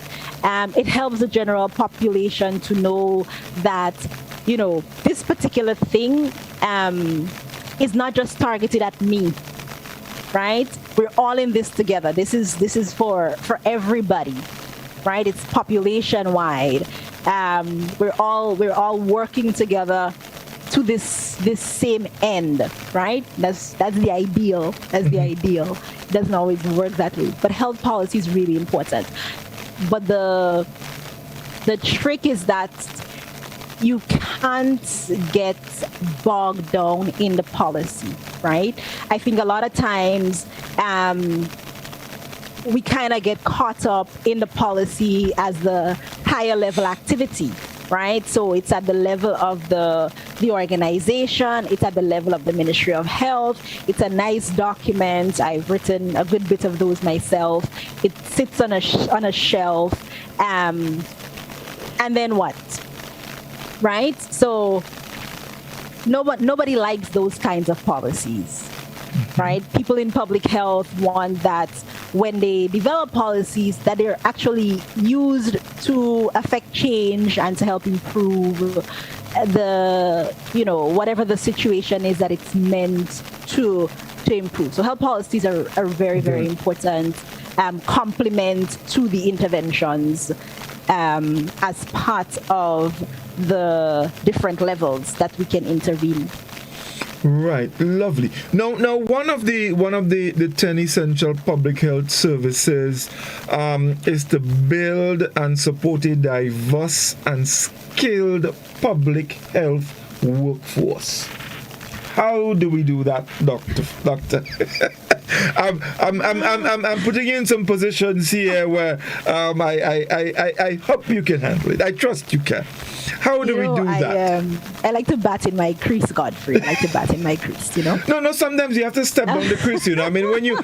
It helps the general population to know that, this particular thing is not just targeted at me, right? We're all in this together. This is for everybody, right? It's population wide. We're all working together to this same end, right? That's the ideal. That's the ideal. It doesn't always work that way, but health policy is really important. But the trick is that you can't get bogged down in the policy, right? I think a lot of times we kind of get caught up in the policy as the higher level activity, right? So it's at the level of the organization, it's at the level of the Ministry of Health. It's a nice document. I've written a good bit of those myself. It sits on a shelf. And then what? Right? So nobody likes those kinds of policies, right? People in public health want that when they develop policies that they're actually used to affect change and to help improve whatever the situation is that it's meant to improve. So health policies are very, very important complement to the interventions as part of the different levels that we can intervene. Right, lovely. Now, one of the 10 essential public health services is to build and support a diverse and skilled public health workforce. How do we do that, Doctor? I'm putting you in some positions here where I hope you can handle it. I trust you can. How do we do that? I like to bat in my crease, Godfrey. I like to bat in my crease, No, sometimes you have to step down the crease, I mean, when you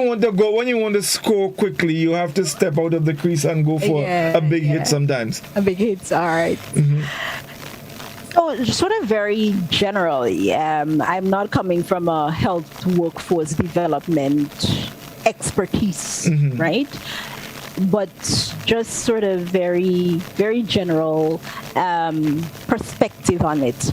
want to score quickly, you have to step out of the crease and go for a big hit sometimes. A big hit, all right. Mm-hmm. So, sort of very generally, I'm not coming from a health workforce development expertise, right? But just sort of very, very general perspective on it.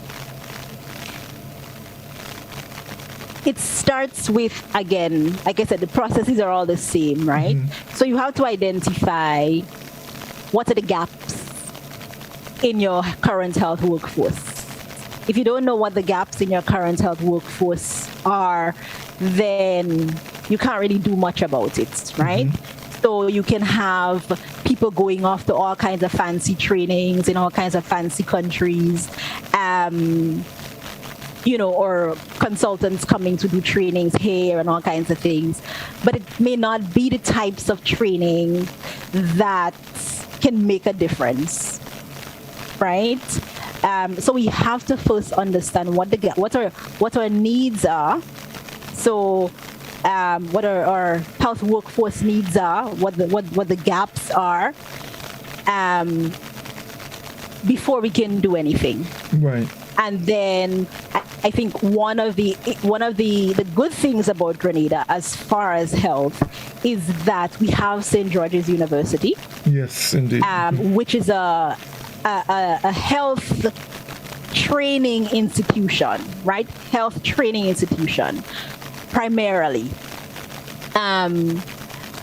It starts with, again, like I said, the processes are all the same, right? So you have to identify what are the gaps in your current health workforce. If you don't know what the gaps in your current health workforce are, then you can't really do much about it, right? So you can have people going off to all kinds of fancy trainings in all kinds of fancy countries, or consultants coming to do trainings here and all kinds of things. But it may not be the types of training that can make a difference. Right, so we have to first understand what our needs are. So, what our health workforce needs are, what the gaps are, before we can do anything. Right. And then I think one of the good things about Grenada as far as health is that we have St. George's University. Yes, indeed. Which is a health training institution, right? Health training institution, primarily.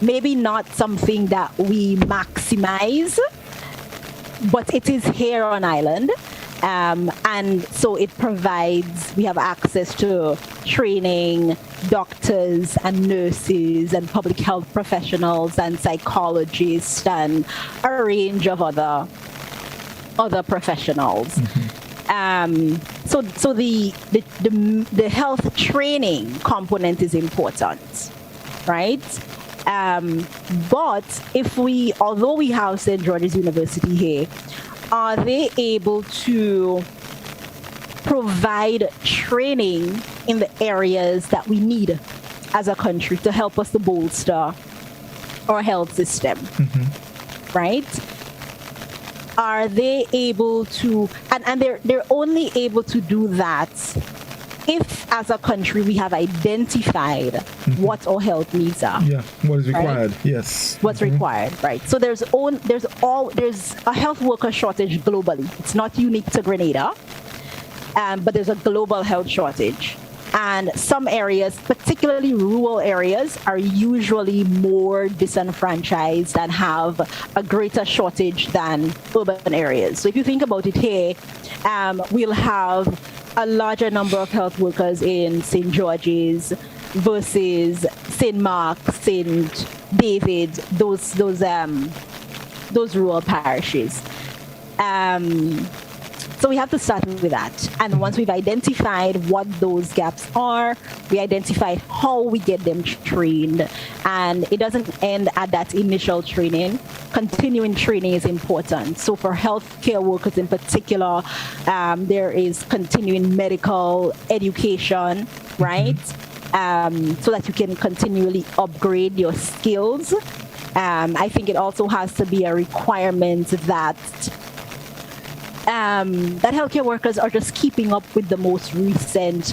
Maybe not something that we maximize, but it is here on island. And so it provides, we have access to training doctors and nurses and public health professionals and psychologists and a range of other professionals. So the health training component is important, right? But although we have St. George's University here, are they able to provide training in the areas that we need as a country to help us to bolster our health system, right? Are they able to, and they're only able to do that if, as a country, we have identified what our health needs are. Yeah, what is required? Right? Yes. What's required, right? So there's a health worker shortage globally. It's not unique to Grenada, but there's a global health shortage. And some areas, particularly rural areas, are usually more disenfranchised and have a greater shortage than urban areas. So if you think about it here, we'll have a larger number of health workers in St. George's versus St. Mark, St. David, those rural parishes. So we have to start with that. And once we've identified what those gaps are, we identify how we get them trained. And it doesn't end at that initial training. Continuing training is important. So for healthcare workers in particular, there is continuing medical education, right? So that you can continually upgrade your skills. I think it also has to be a requirement that healthcare workers are just keeping up with the more recent,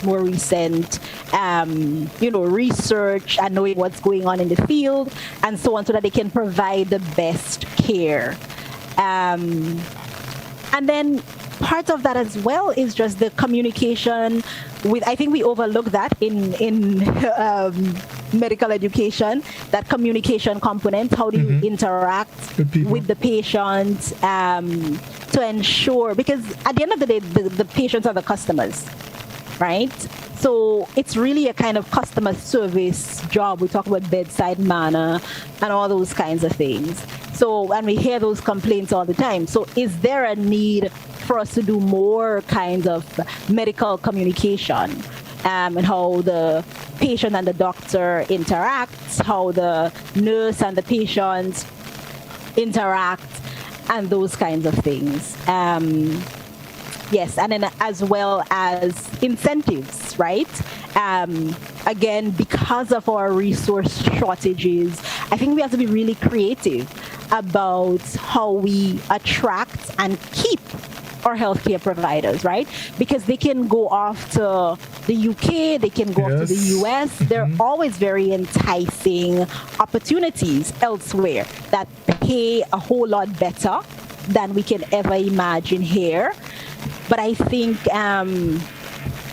research and knowing what's going on in the field and so on, so that they can provide the best care. And then part of that as well is just the communication with, I think we overlook that in medical education, that communication component. How do you interact with the patient to ensure, because at the end of the day, the patients are the customers, right? So it's really a kind of customer service job. We talk about bedside manner and all those kinds of things. So, and we hear those complaints all the time. So is there a need for us to do more kinds of medical communication, and how the patient and the doctor interacts, how the nurse and the patient interact, and those kinds of things. Yes, and then as well as incentives, right? Again, because of our resource shortages, I think we have to be really creative about how we attract and keep our healthcare providers, right? Because they can go off to the UK, they can go off to the US. They're always very enticing opportunities elsewhere that pay a whole lot better than we can ever imagine here. But I think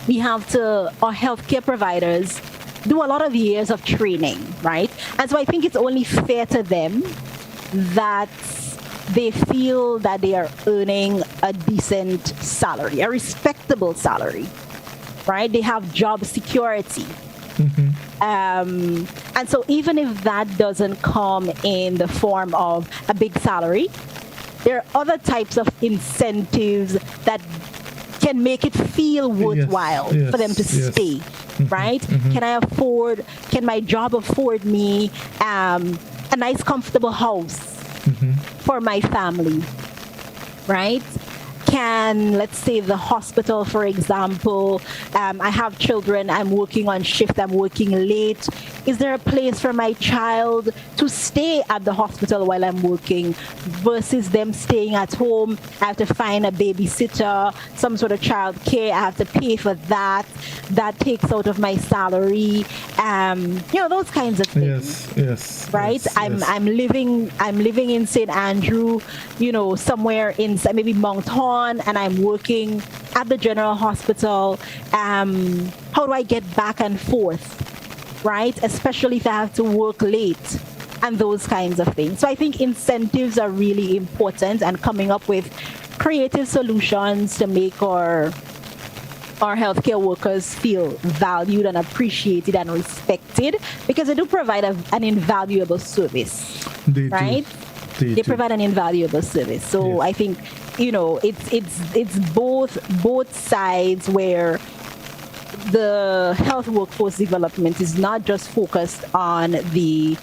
we have to, our healthcare providers do a lot of years of training, right? And so I think it's only fair to them that they feel that they are earning a decent salary, a respectable salary, right? They have job security. And so even if that doesn't come in the form of a big salary, there are other types of incentives that can make it feel worthwhile for them to stay, right? Can my job afford me a nice, comfortable house for my family, right? Can, let's say the hospital, for example, I have children, I'm working on shift, I'm working late. Is there a place for my child to stay at the hospital while I'm working versus them staying at home? I have to find a babysitter, some sort of child care, I have to pay for that. That takes out of my salary. Those kinds of things. Yes. Right? I'm living in St. Andrew, somewhere in maybe Mount Horn, and I'm working at the general hospital. How do I get back and forth? Right? Especially if I have to work late and those kinds of things. So I think incentives are really important, and coming up with creative solutions to make our healthcare workers feel valued and appreciated and respected, because they do provide an invaluable service. Right? They provide an invaluable service. So I think, it's both sides where the health workforce development is not just focused on the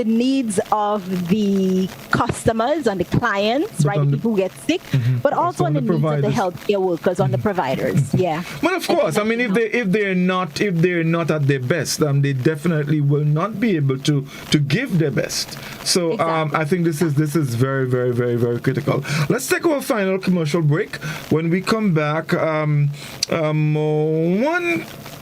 needs of the customers, on the clients, right? The people who get sick, but also on the needs of the healthcare workers, on the providers. Yeah. Well, of course. I mean, if they're not at their best, they definitely will not be able to give their best. So I think this is very, very, very, very critical. Let's take our final commercial break. When we come back,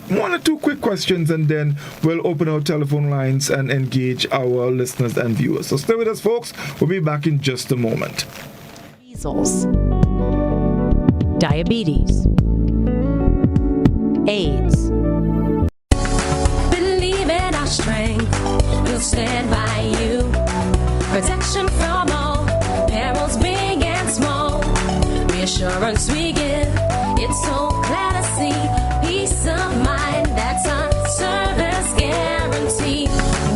one or two quick questions, and then we'll open our telephone lines and engage our listeners and viewers. So stay with us, folks. We'll be back in just a moment. Measles, diabetes, AIDS. Believe in our strength, we'll stand by you. Protection from all perils, big and small. Reassurance we give, it's so clear to see. Peace of mind, that's a service guarantee.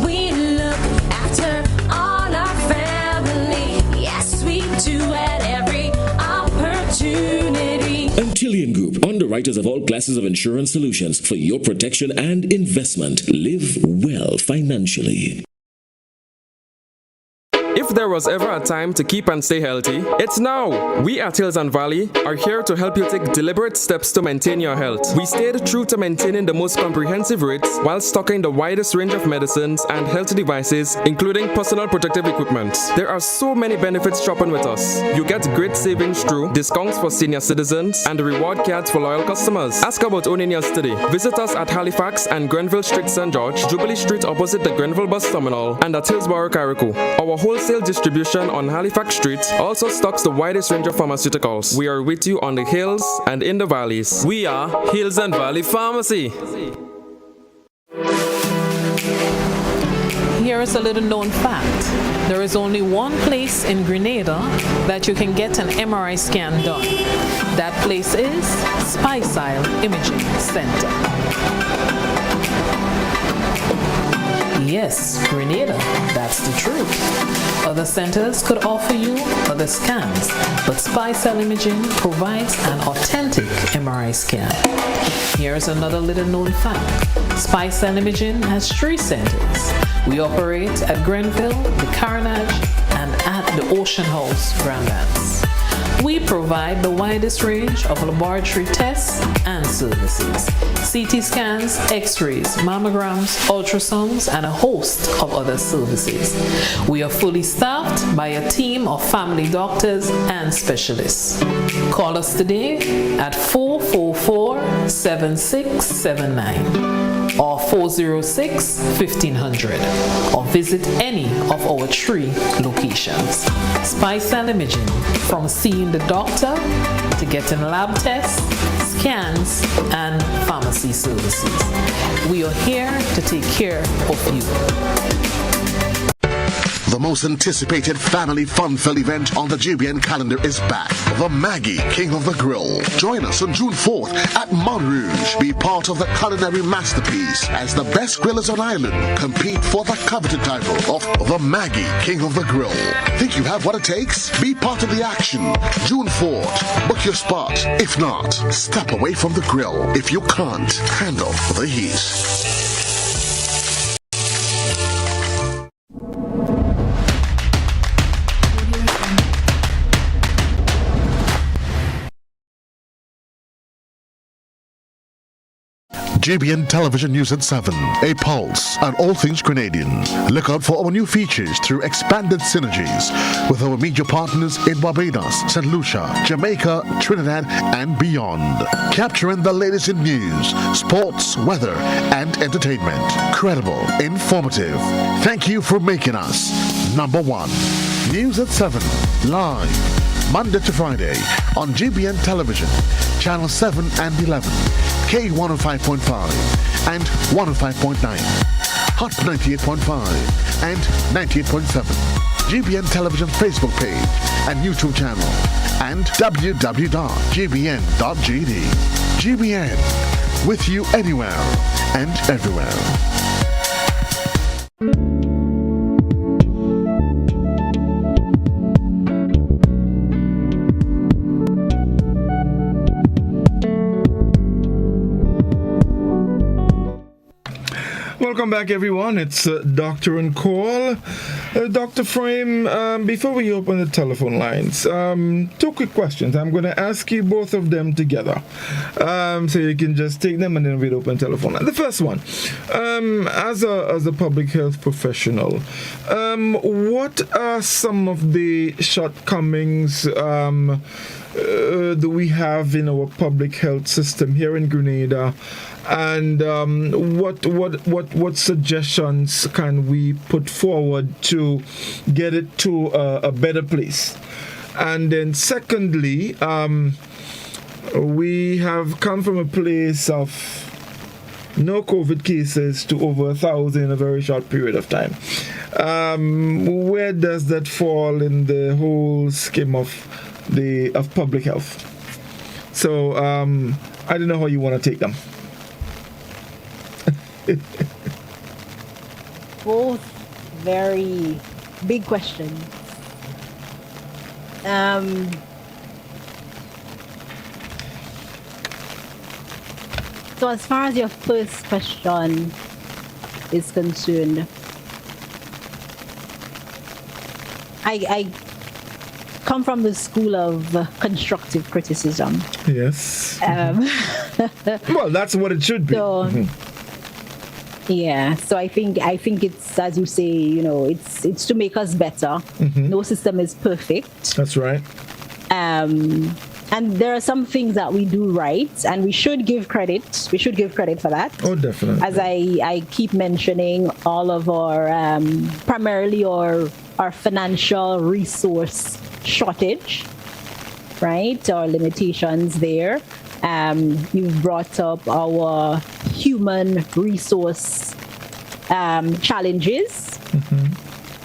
We look after all our family. Yes, we do at every opportunity. Antillean Group, underwriters of all classes of insurance solutions for your protection and investment. Live well financially. If there was ever a time to keep and stay healthy, it's now! We at Hills and Valley are here to help you take deliberate steps to maintain your health. We stayed true to maintaining the most comprehensive rates while stocking the widest range of medicines and health devices, including personal protective equipment. There are so many benefits shopping with us. You get great savings through discounts for senior citizens and reward cards for loyal customers. Ask about owning yours today. Visit us at Halifax and Grenville Street, St. George, Jubilee Street opposite the Grenville Bus Terminal, and at Hillsborough, Carriacou. Our wholesale wholesale distribution on Halifax Street also stocks the widest range of pharmaceuticals. We are with you on the hills and in the valleys. We are Hills and Valley Pharmacy. Here is a little known fact. There is only one place in Grenada that you can get an MRI scan done. That place is Spicile Imaging Center. Yes, Grenada, that's the truth. Other centers could offer you other scans, but Spicile Imaging provides an authentic MRI scan. Here's another little known fact. Spicile Imaging has 3 centers. We operate at Grenville, the Carnage, and at the Ocean House, Grandlands. We provide the widest range of laboratory tests and services. CT scans, x-rays, mammograms, ultrasounds, and a host of other services. We are fully staffed by a team of family doctors and specialists. Call us today at 444-7679. or 406-1500, or visit any of our 3 locations. Spicile Imaging, from seeing the doctor to getting lab tests, scans, and pharmacy services. We are here to take care of you. The most anticipated family fun-filled event on the GBN calendar is back. The Maggie King of the Grill. Join us on June 4th at Montrouge. Be part of the culinary masterpiece as the best grillers on island compete for the coveted title of the Maggie King of the Grill. Think you have what it takes? Be part of the action. June 4th. Book your spot. If not, step away from the grill if you can't handle the heat. GBN Television News at 7, a pulse on all things Grenadian. Look out for our new features through expanded synergies with our media partners in Barbados, St. Lucia, Jamaica, Trinidad, and beyond. Capturing the latest in news, sports, weather, and entertainment. Credible, informative. Thank you for making us number 1. News at 7, live, Monday to Friday on GBN Television, Channel 7 and 11. K105.5 and 105.9, Hot 98.5 and 98.7, GBN Television Facebook page and YouTube channel, and www.gbn.gd. GBN, with you anywhere and everywhere. Welcome back, everyone. It's Doctor on Call. Dr. Frame, before we open the telephone lines, 2 quick questions. I'm going to ask you both of them together. So you can just take them and then we'll open telephone line. The first one, as a public health professional, what are some of the shortcomings that we have in our public health system here in Grenada? And what suggestions can we put forward to get it to a better place? And then secondly, we have come from a place of no COVID cases to over 1,000 in a very short period of time. Where does that fall in the whole scheme of public health? So I don't know how you want to take them. Both very big questions. So as far as your first question is concerned, I come from the school of constructive criticism. Yes. Well, that's what it should be. So, yeah, so I think it's, as you say, it's to make us better. No system is perfect. That's right. And there are some things that we do right, and we should give credit. We should give credit for that. Oh, definitely. As I keep mentioning, all of our primarily our financial resource shortage, right? Our limitations there. You've brought up our human resource challenges.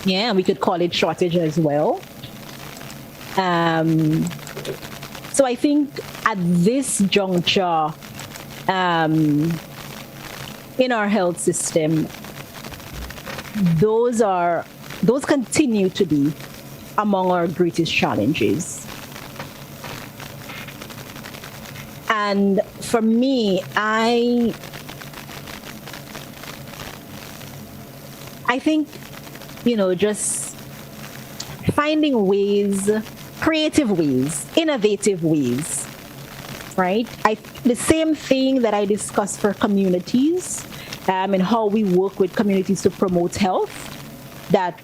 Yeah, we could call it shortage as well. So I think at this juncture, in our health system, those continue to be among our greatest challenges. And for me, I think, just finding ways, creative ways, innovative ways, right? The same thing that I discussed for communities and how we work with communities to promote health, that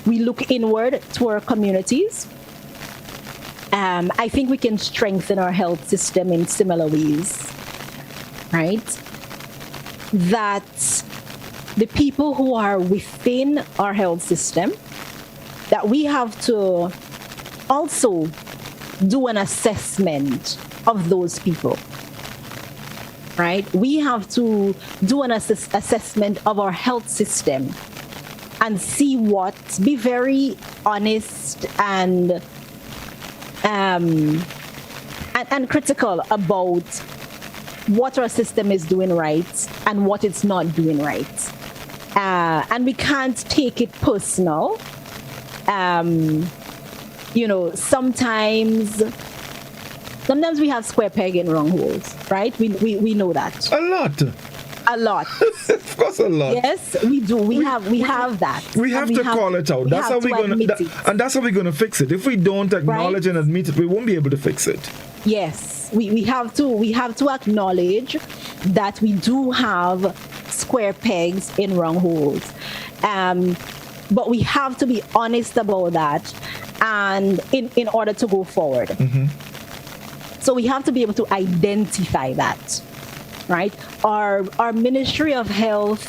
we look inward to our communities. I think we can strengthen our health system in similar ways, right? That the people who are within our health system, that we have to also do an assessment of those people, right? We have to do an assessment of our health system and see be very honest and critical about what our system is doing right and what it's not doing right. And we can't take it personal. Sometimes we have square peg in round holes, right? We know that. A lot. Of course, a lot. Yes, we do. We have that. We have to call it out. That's how we're gonna, and that's how we're gonna fix it. If we don't acknowledge and admit it, we won't be able to fix it. Yes, we have to acknowledge that we do have square pegs in round holes, but we have to be honest about that, and in order to go forward. So we have to be able to identify that, right? Our Ministry of Health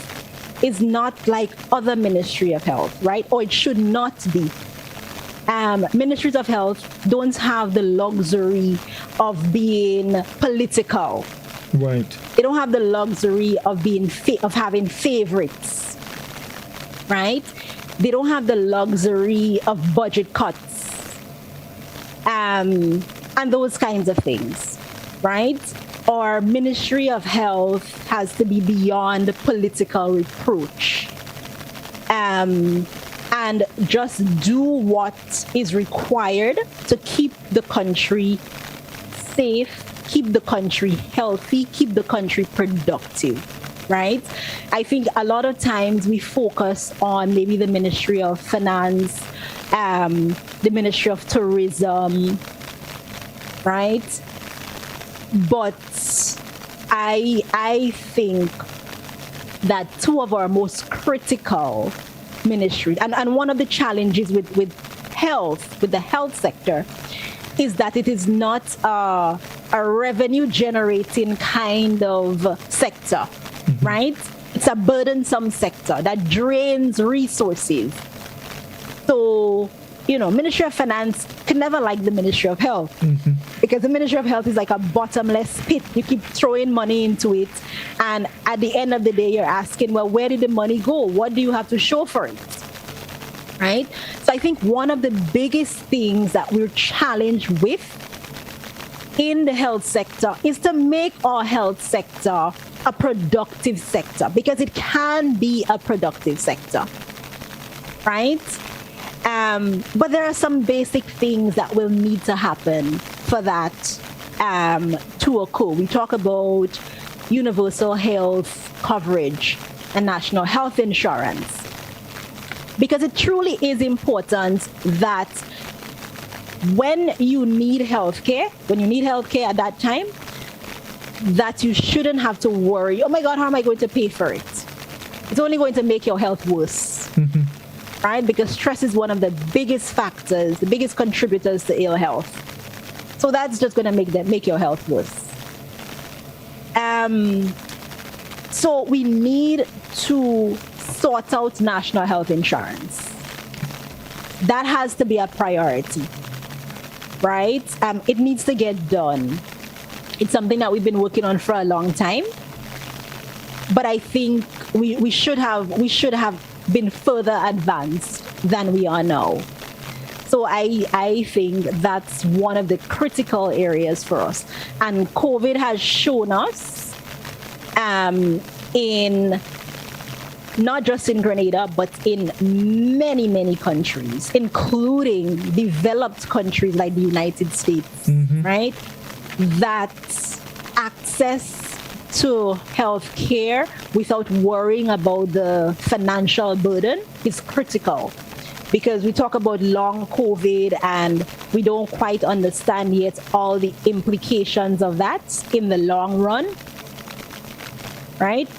is not like other Ministry of Health, right? Or it should not be. Ministries of Health don't have the luxury of being political. Right. They don't have the luxury of being of having favorites, right? They don't have the luxury of budget cuts, and those kinds of things, right? Our Ministry of Health has to be beyond political reproach, and just do what is required to keep the country safe, keep the country healthy, keep the country productive, right? I think a lot of times we focus on maybe the Ministry of Finance, the Ministry of Tourism, right? But I think that two of our most critical ministries, and one of the challenges with the health sector, is that it is not a revenue generating kind of sector, right? It's a burdensome sector that drains resources. So, Ministry of Finance can never like the Ministry of Health, because the Ministry of Health is like a bottomless pit. You keep throwing money into it, and at the end of the day, you're asking, well, where did the money go? What do you have to show for it? Right? So I think one of the biggest things that we're challenged with in the health sector is to make our health sector a productive sector, because it can be a productive sector, right? But there are some basic things that will need to happen for that to occur. We talk about universal health coverage and national health insurance, because it truly is important that when you need healthcare at that time, that you shouldn't have to worry, oh my God, how am I going to pay for it? It's only going to make your health worse, right? Because stress is one of the biggest factors, the biggest contributors to ill health. So that's just going to make your health worse. So we need to sort out national health insurance. That has to be a priority, right? It needs to get done. It's something that we've been working on for a long time, but I think we should have been further advanced than we are now. So I think that's one of the critical areas for us, and COVID has shown us in not just in Grenada, but in many, many countries, including developed countries like the United States, right? That access to health care without worrying about the financial burden is critical. Because we talk about long COVID and we don't quite understand yet all the implications of that in the long run, right?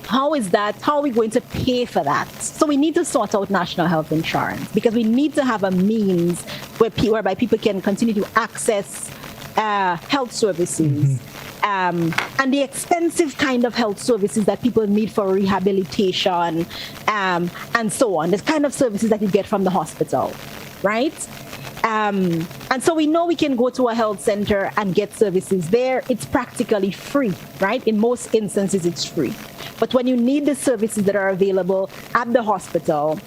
How are we going to pay for that? So we need to sort out national health insurance, because we need to have a means whereby people can continue to access health services, and the expensive kind of health services that people need for rehabilitation, and so on. The kind of services that you get from the hospital, right? And so we know we can go to a health center and get services there. It's practically free, right? In most instances, it's free. But when you need the services that are available at the hospital,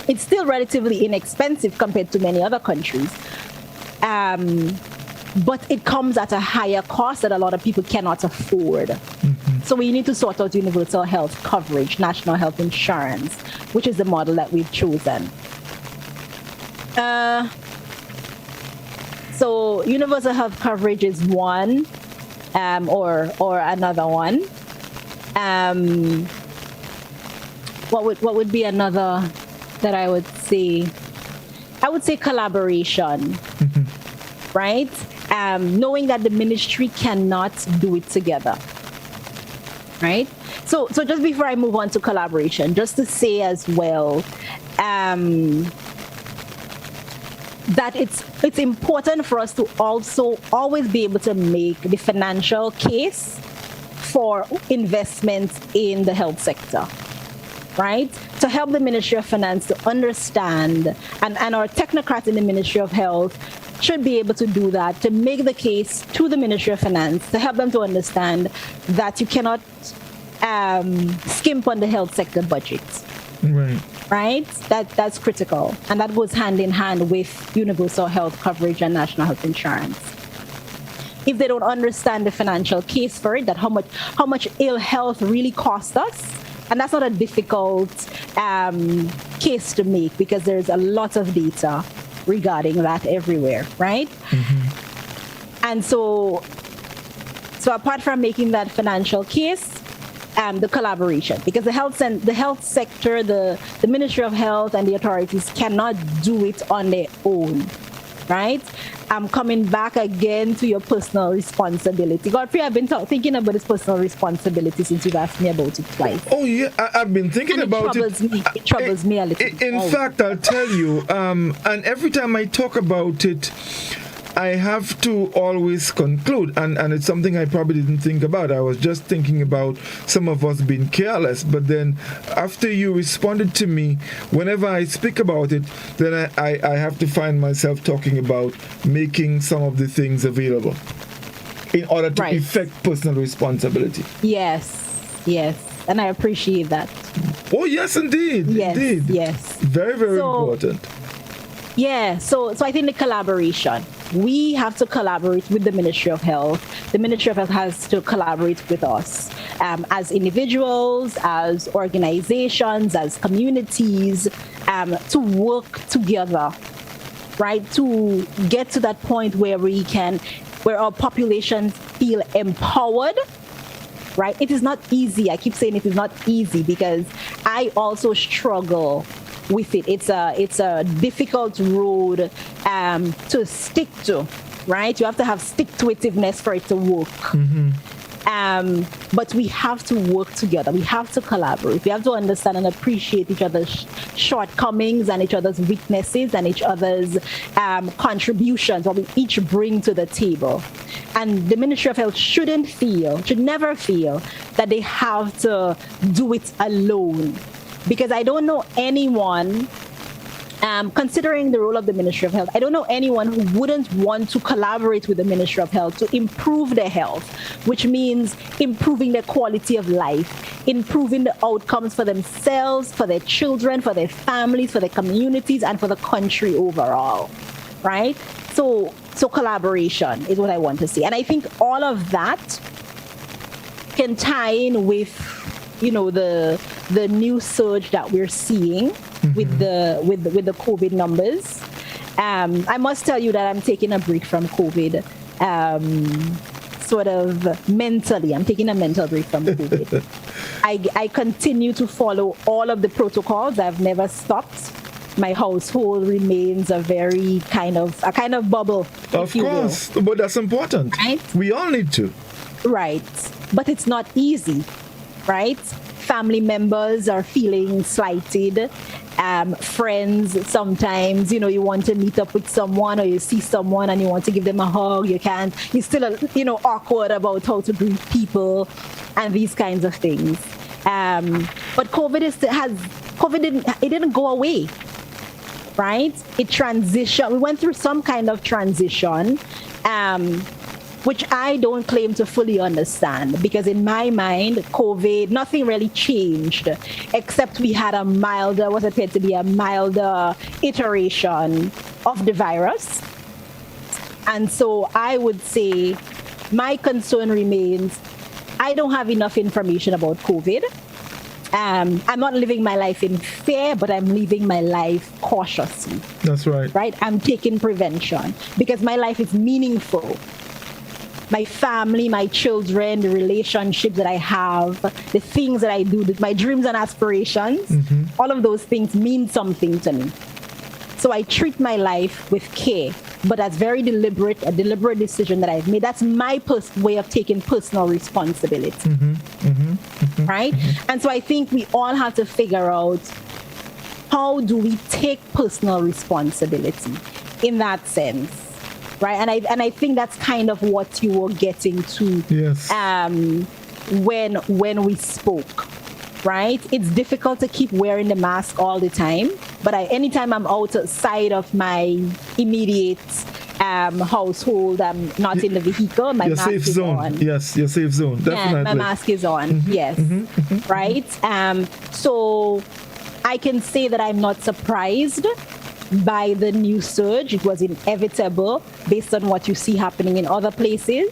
it's still relatively inexpensive compared to many other countries. But it comes at a higher cost that a lot of people cannot afford. So we need to sort out universal health coverage, national health insurance, which is the model that we've chosen. So universal health coverage is one, or another one. What would be another that I would say? I would say collaboration, right? Knowing that the ministry cannot do it together, right? So just before I move on to collaboration, just to say as well, that it's important for us to also always be able to make the financial case for investments in the health sector, right? To help the Ministry of Finance to understand, and our technocrats in the Ministry of Health should be able to do that, to make the case to the Ministry of Finance, to help them to understand that you cannot skimp on the health sector budget. Right? That's critical. And that goes hand in hand with universal health coverage and national health insurance. If they don't understand the financial case for it, that how much ill health really costs us, and that's not a difficult case to make, because there's a lot of data regarding that everywhere, right? And so apart from making that financial case, the collaboration, because the health sector, the Ministry of Health and the authorities cannot do it on their own, right? I'm coming back again to your personal responsibility. Godfrey, I've been thinking about this personal responsibility since you've asked me about it twice. Oh, yeah, I've been thinking about it. It troubles me a little. In fact, I'll tell you, and every time I talk about it, I have to always conclude, and it's something I probably didn't think about. I was just thinking about some of us being careless, but then after you responded to me, whenever I speak about it, then I have to find myself talking about making some of the things available in order to effect personal responsibility. Yes, and I appreciate that. Oh, yes, indeed. Yes. Very, very important. Yeah, so I think the collaboration. We have to collaborate with the Ministry of Health. The Ministry of Health has to collaborate with us as individuals, as organizations, as communities, to work together, right? To get to that point where where our populations feel empowered, right? It is not easy. I keep saying it is not easy, because I also struggle with it. It's a difficult road to stick to, right? You have to have stick-to-itiveness for it to work. But we have to work together. We have to collaborate. We have to understand and appreciate each other's shortcomings and each other's weaknesses and each other's contributions, what we each bring to the table. And the Ministry of Health should never feel that they have to do it alone. Because I don't know anyone, considering the role of the Ministry of Health, I don't know anyone who wouldn't want to collaborate with the Ministry of Health to improve their health, which means improving their quality of life, improving the outcomes for themselves, for their children, for their families, for their communities, and for the country overall, right? So collaboration is what I want to see. And I think all of that can tie in with, the new surge that we're seeing with the COVID numbers. I must tell you that I'm taking a break from COVID, sort of mentally. I'm taking a mental break from COVID. I continue to follow all of the protocols. I've never stopped. My household remains a kind of bubble. Of course, but that's important. Right? We all need to. Right, but it's not easy, right? Family members are feeling slighted. Friends, sometimes, you want to meet up with someone or you see someone and you want to give them a hug. You can't. You're still, awkward about how to greet people and these kinds of things. But COVID didn't go away, right? It transitioned. We went through some kind of transition, which I don't claim to fully understand, because in my mind, COVID, nothing really changed, except we had what appeared to be a milder iteration of the virus. And so I would say my concern remains, I don't have enough information about COVID. I'm not living my life in fear, but I'm living my life cautiously. That's right. Right? I'm taking prevention because my life is meaningful. My family, my children, the relationships that I have, the things that I do, my dreams and aspirations, all of those things mean something to me. So I treat my life with care, but that's a deliberate decision that I've made. That's my way of taking personal responsibility, right? And so I think we all have to figure out, how do we take personal responsibility in that sense? Right, and I think that's kind of what you were getting to. Yes. When we spoke, right? It's difficult to keep wearing the mask all the time, but anytime I'm outside of my immediate household, I'm not in the vehicle. My mask is on. Yes, your safe zone. Definitely. Yeah, my mask is on. Yes. Right. So I can say that I'm not surprised by the new surge. It was inevitable based on what you see happening in other places.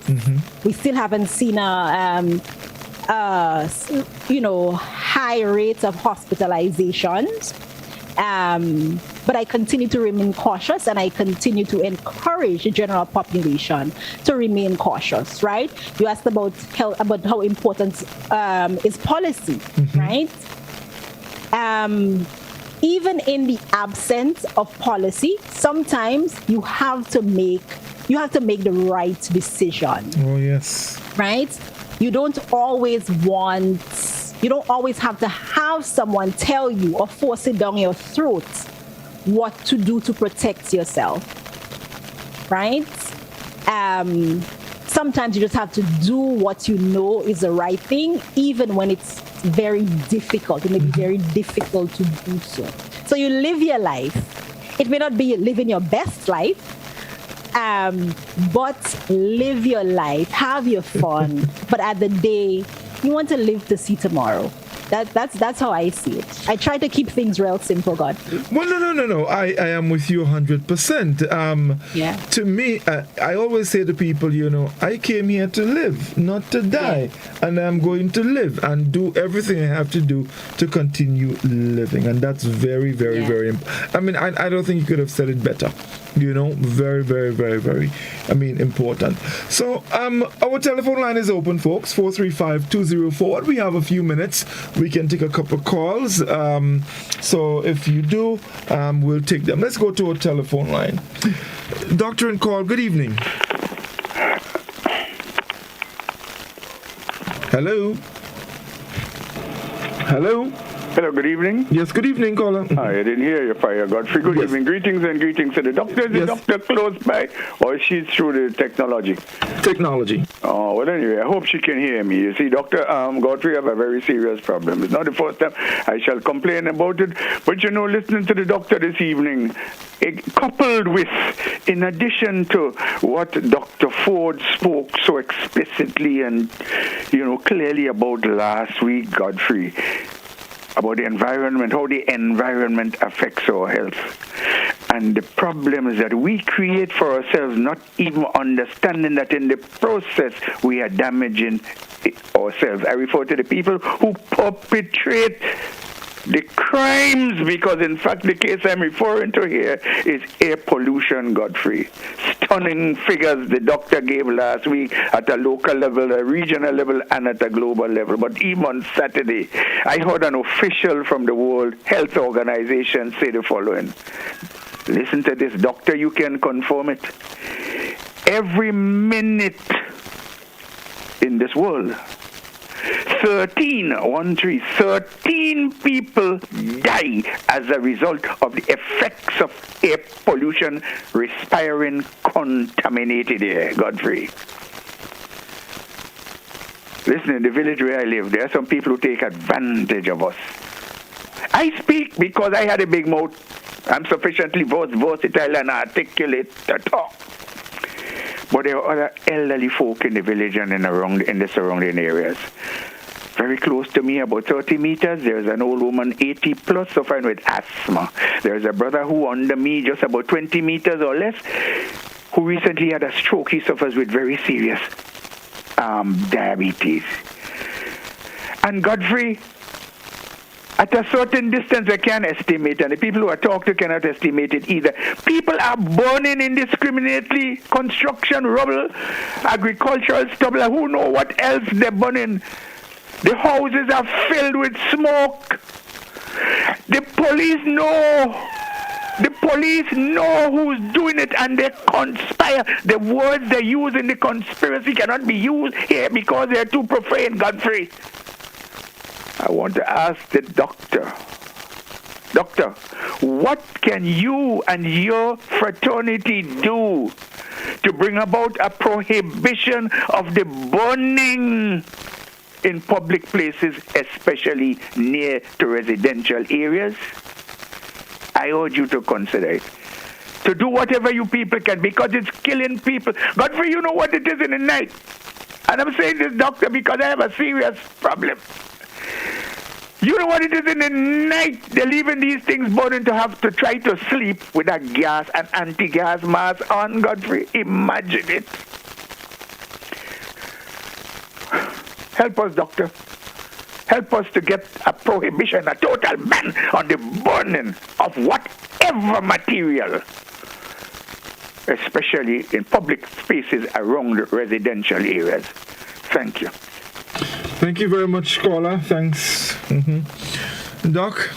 We still haven't seen high rates of hospitalizations. But I continue to remain cautious, and I continue to encourage the general population to remain cautious, right? You asked about health, about how important is policy, right? Even in the absence of policy, sometimes you have to make the right decision. Oh, yes. Right? You don't always have to have someone tell you or force it down your throat what to do to protect yourself. Right? Sometimes you just have to do what you know is the right thing, even when it's very difficult. It may be very difficult to do so. So you live your life. It may not be living your best life, but live your life, have your fun. But at the day, you want to live to see tomorrow. That's how I see it. I try to keep things real simple, Godfrey. Well, no. I am with you 100%. Yeah. To me, I always say to people, I came here to live, not to die. Yeah. And I'm going to live and do everything I have to do to continue living. And that's very, very, very important. I mean, I don't think you could have said it better. Very, very, very, very, important. So, our telephone line is open, folks, 435-204. We have a few minutes. We can take a couple of calls. So if you do, we'll take them. Let's go to a telephone line. Doctor and call, good evening. Hello? Hello? Hello, good evening. Yes, good evening, caller. Hi, I didn't hear you, Fire Godfrey. Good evening. Greetings and greetings to the doctor. Is the doctor close by, or is she through the technology? Technology. Oh, well, anyway, I hope she can hear me. You see, Dr. Godfrey, I have a very serious problem. It's not the first time I shall complain about it, but, you know, listening to the doctor this evening, coupled with, in addition to what Dr. Ford spoke so explicitly and, you know, clearly about last week, Godfrey, about the environment, how the environment affects our health, and the problems that we create for ourselves, not even understanding that in the process we are damaging ourselves. I refer to the people who perpetrate the crimes, because in fact the case I'm referring to here is air pollution, Godfrey. Stunning figures the doctor gave last week at a local level, a regional level, and at a global level. But even on Saturday, I heard an official from the World Health Organization say the following. Listen to this, doctor, you can confirm it. Every minute in this world, 13 people die as a result of the effects of air pollution, respiring contaminated air, Godfrey. Listen, in the village where I live, there are some people who take advantage of us. I speak because I had a big mouth. I'm sufficiently versatile and articulate to talk. But there are other elderly folk in the village and in the surrounding areas. Very close to me, about 30 meters, there's an old woman, 80 plus, suffering with asthma. There's a brother who under me, just about 20 meters or less, who recently had a stroke. He suffers with very serious diabetes. And Godfrey, at a certain distance, I can't estimate, and the people who I talk to cannot estimate it either. People are burning indiscriminately, construction rubble, agricultural stubble, who know what else they're burning. The houses are filled with smoke. The police know. The police know who's doing it, and they conspire. The words they use in the conspiracy cannot be used here because they're too profane, Godfrey. I want to ask the doctor, what can you and your fraternity do to bring about a prohibition of the burning in public places, especially near to residential areas? I urge you to consider it. To do whatever you people can, because it's killing people. Godfrey, you know what it is in the night. And I'm saying this, doctor, because I have a serious problem. You know what it is in the night? They're leaving these things burning to have to try to sleep with a gas and anti-gas mask on, Godfrey. Imagine it. Help us, doctor. Help us to get a prohibition, a total ban on the burning of whatever material, especially in public spaces around residential areas. Thank you. Thank you very much, caller. Thanks. Doc?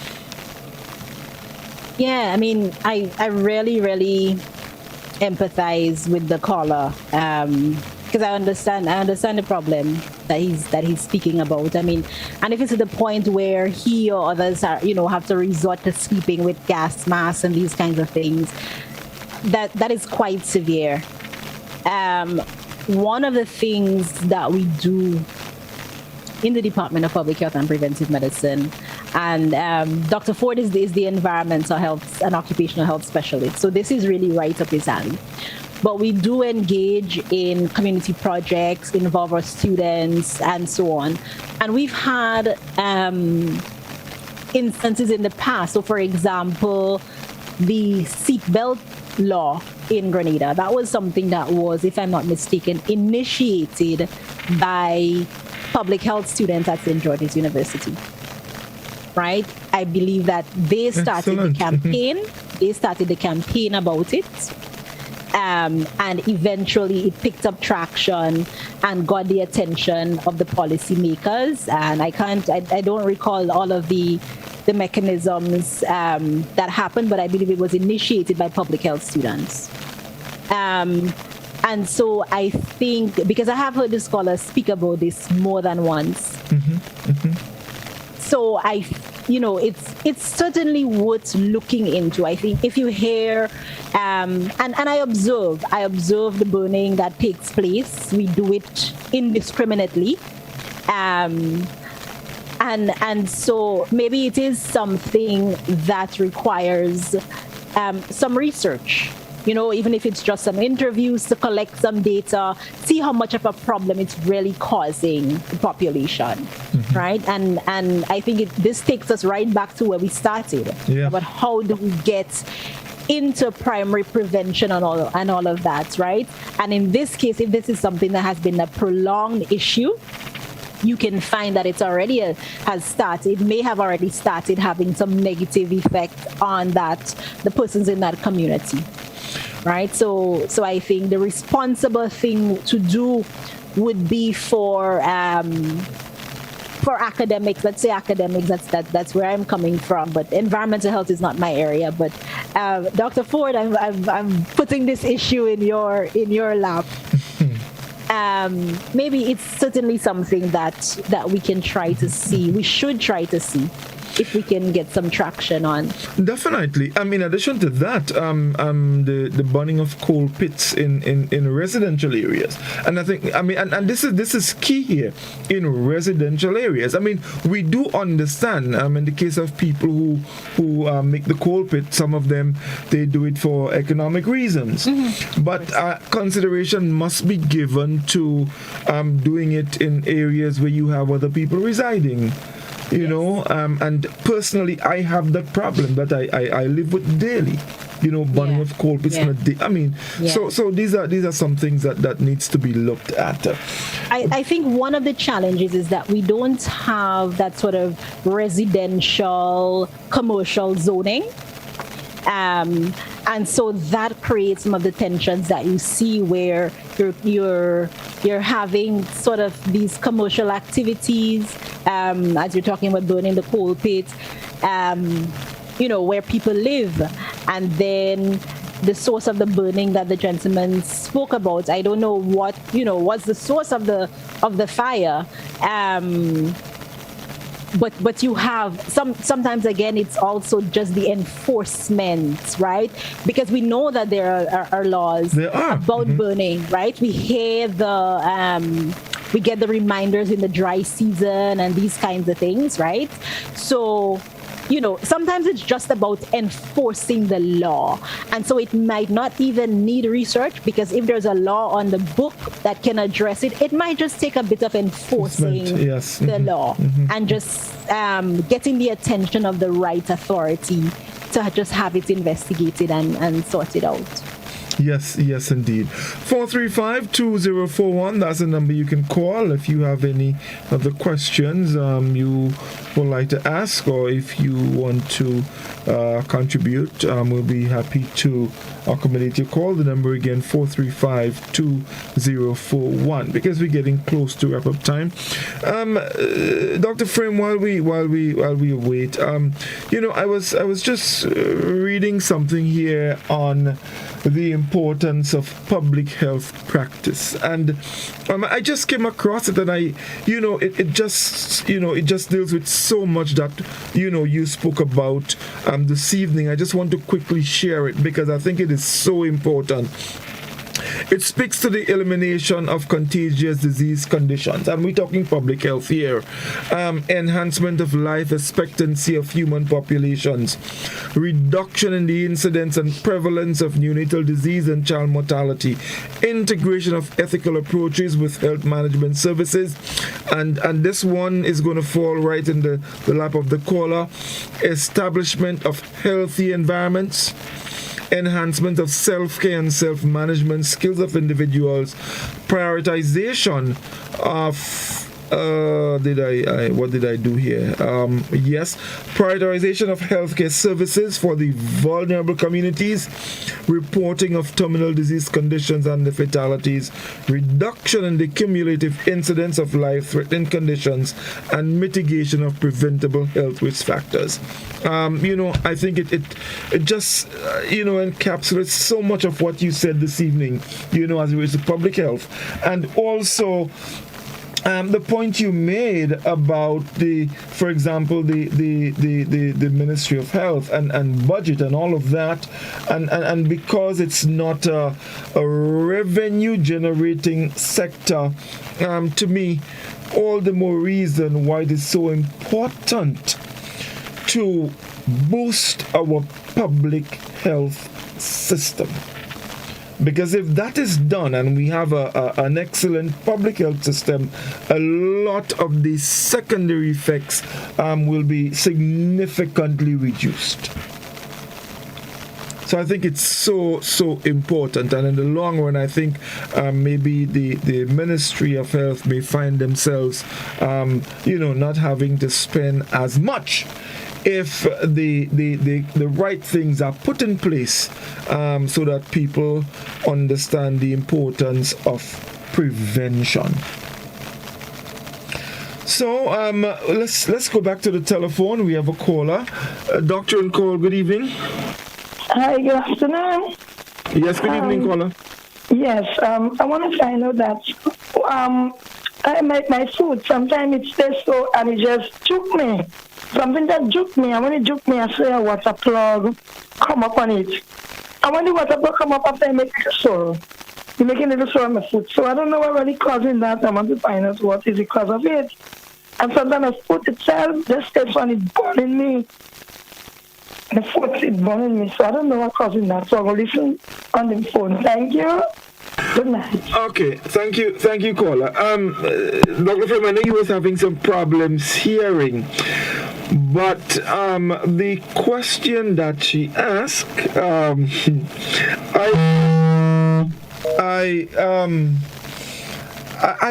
Yeah, I mean, I really, really empathize with the caller because I understand the problem that he's speaking about. I mean, and if it's to the point where he or others are, have to resort to sleeping with gas masks and these kinds of things, that is quite severe. One of the things that we do in the Department of Public Health and Preventive Medicine, and Dr. Ford is the environmental health and occupational health specialist. So this is really right up his alley. But we do engage in community projects, involve our students, and so on. And we've had instances in the past. So, for example, the seatbelt law in Grenada, that was something that was, if I'm not mistaken, initiated by public health students at St. George's University. Right? I believe that they started the campaign. They started the campaign about it. And eventually it picked up traction and got the attention of the policymakers. And I don't recall all of the mechanisms that happened, but I believe it was initiated by public health students. And so I think, because I have heard the scholars speak about this more than once. So it's certainly worth looking into. I think if you hear, and I observe the burning that takes place. We do it indiscriminately. And so maybe it is something that requires some research. Even if it's just some interviews to collect some data, see how much of a problem it's really causing the population, right? And I think this takes us right back to where we started, about how do we get into primary prevention and all of that, right? And in this case, if this is something that has been a prolonged issue, you can find that it's already it may have already started having some negative effect on the persons in that community. Right, so I think the responsible thing to do would be for academics. Let's say academics. That's where I'm coming from. But environmental health is not my area. But Dr. Ford, I'm putting this issue in your lap. Maybe it's certainly something that we can try to see. We should try to see if we can get some traction on. Definitely. In addition to that, the burning of coal pits in residential areas, and I think, and this is key here in residential areas. We do understand. In the case of people who make the coal pit, some of them they do it for economic reasons, but consideration must be given to doing it in areas where you have other people residing. And personally, I have that problem that I live with daily. Burning of coal pits on a day. So these are some things that needs to be looked at. I think one of the challenges is that we don't have that sort of residential commercial zoning. And so that creates some of the tensions that you see where you're having sort of these commercial activities, as you're talking about burning the coal pit, where people live, and then the source of the burning that the gentleman spoke about. I don't know what's the source of the fire. But you have sometimes again it's also just the enforcement, right? Because we know that there are laws about burning, right? We hear we get the reminders in the dry season and these kinds of things, right? So sometimes it's just about enforcing the law. And so it might not even need research, because if there's a law on the book that can address it, it might just take a bit of enforcing the law and just getting the attention of the right authority to just have it investigated and sorted out. Yes, indeed. 435-2041, that's the number you can call if you have any of the questions you would like to ask, or if you want to contribute. We'll be happy to accommodate your call. The number again, 435-2041, because we're getting close to wrap-up time. Dr. Frame, while we wait, I was just reading something here on the importance of public health practice, and I just came across it, and it just deals with so much that you spoke about this evening. I just want to quickly share it because I think it is so important. It speaks to the elimination of contagious disease conditions, and we're talking public health here. Enhancement of life expectancy of human populations, reduction in the incidence and prevalence of neonatal disease and child mortality, integration of ethical approaches with health management services, and this one is going to fall right in the lap of the caller. Establishment of healthy environments, enhancement of self-care and self-management skills of individuals, prioritization of what did I do here? Yes, prioritization of healthcare services for the vulnerable communities, reporting of terminal disease conditions and the fatalities, reduction in the cumulative incidence of life-threatening conditions, and mitigation of preventable health risk factors. I think it just encapsulates so much of what you said this evening, as it relates to public health, and also the point you made about for example, the Ministry of Health and budget and all of that, and because it's not a revenue generating sector, to me, all the more reason why it is so important to boost our public health system. Because if that is done and we have an excellent public health system, a lot of the secondary effects will be significantly reduced. So I think it's so important, and in the long run, I think maybe the Ministry of Health may find themselves, not having to spend as much if the right things are put in place, so that people understand the importance of prevention. So let's go back to the telephone. We have a caller, Dr. and Call. Good evening. Hi, good afternoon. Yes, good evening, caller. Yes, I want to find out that my food sometimes it tastes so, and it just juke me. Something that juke me, and when it juke me, I say a water plug come up on it. And when the water plug come up, after I make a sore. You make a little sore on my foot. So I don't know what really causing that. I want to find out what is the cause of it. And sometimes the foot itself just stays on it burning me. The foot is burning me, so I don't know what causing that. So I will listen on the phone. Thank you. Good night. Okay, thank you, caller. Dr. Frame, I know you was having some problems hearing, but the question that she asked, I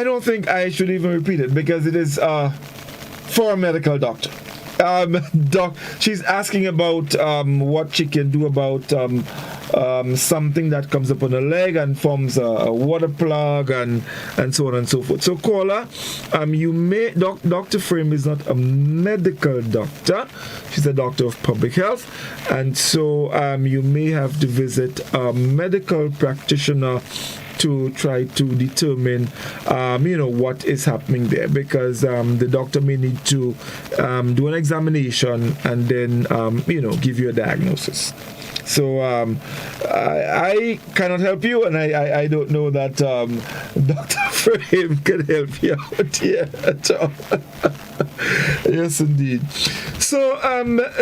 don't think I should even repeat it because it is for a medical doctor. She's asking about what she can do about something that comes up on her leg and forms a water plug and so on and so forth. So caller, you may Dr. Frame is not a medical doctor. She's a doctor of public health, and so you may have to visit a medical practitioner to try to determine, what is happening there, because the doctor may need to do an examination and then, give you a diagnosis. So I cannot help you, and I don't know that Dr. Frame can help you out here at all. Yes, indeed. So,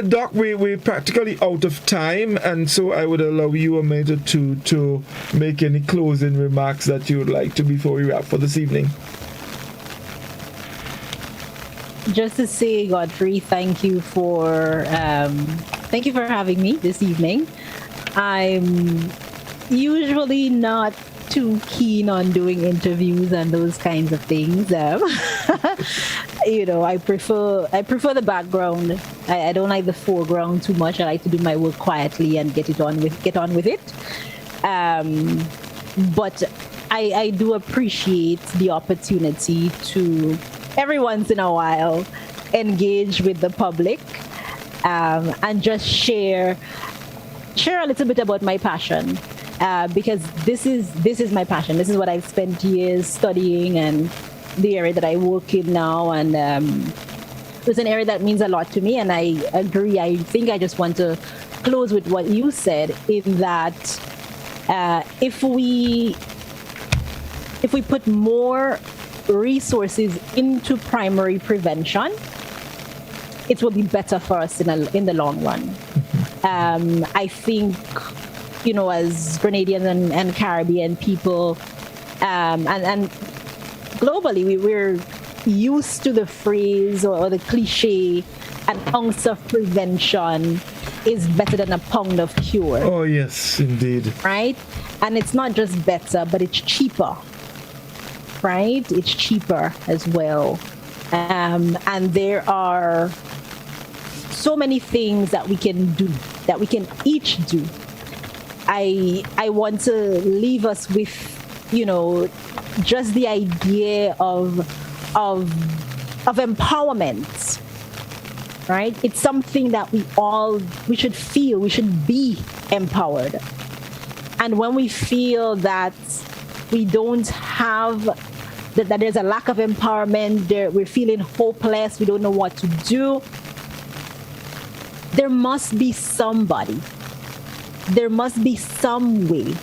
Doc, we're practically out of time, and so I would allow you a minute to make any closing remarks that you would like to before we wrap for this evening. Just to say, Godfrey, thank you for having me this evening. I'm usually not too keen on doing interviews and those kinds of things. I prefer the background. I don't like the foreground too much. I like to do my work quietly and get on with it. But I do appreciate the opportunity to every once in a while engage with the public and just share a little bit about my passion, because this is my passion. This is what I've spent years studying and the area that I work in now, and it's an area that means a lot to me. And I agree. I think I just want to close with what you said, in that if we put more resources into primary prevention, it will be better for us in the long run. I think, as Grenadians and Caribbean people, and globally, we're used to the phrase or the cliche, an ounce of prevention is better than a pound of cure. Oh, yes, indeed. Right? And it's not just better, but it's cheaper. right? It's cheaper as well. And there are so many things that we can do, that we can each do. I want to leave us with, just the idea of empowerment, right? It's something that we should feel, we should be empowered. And when we feel that we don't have, that there's a lack of empowerment, we're feeling hopeless, we don't know what to do, there must be somebody. There must be some way,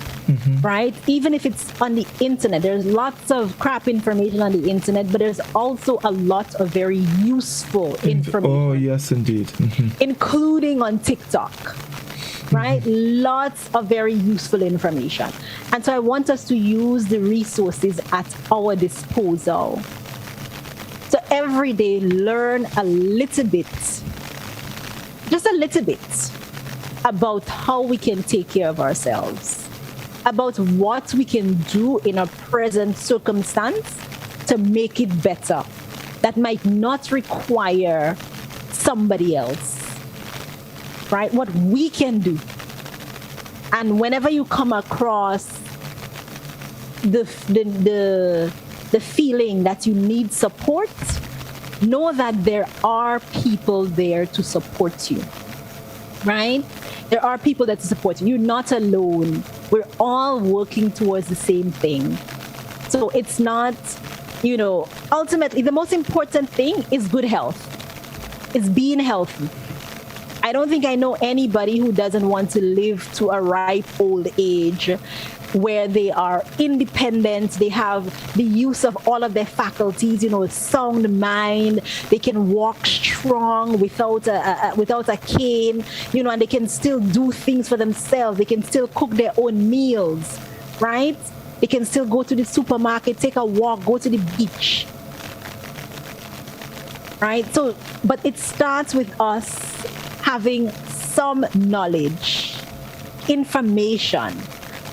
right? Even if it's on the internet, there's lots of crap information on the internet, but there's also a lot of very useful information. Oh, yes, indeed. Including on TikTok, right? Lots of very useful information. And so I want us to use the resources at our disposal. So every day, learn a little bit, just a little bit, about how we can take care of ourselves, about what we can do in our present circumstance to make it better, that might not require somebody else, right? What we can do. And whenever you come across the feeling that you need support, know that there are people there to support you, right? There are people that support you. You're not alone. We're all working towards the same thing. So it's not, ultimately the most important thing is good health. It's being healthy. I don't think I know anybody who doesn't want to live to a ripe old age where they are independent, they have the use of all of their faculties, sound mind, they can walk strong without a cane, and they can still do things for themselves, they can still cook their own meals, right? They can still go to the supermarket, take a walk, go to the beach, right? So, but it starts with us having some knowledge, information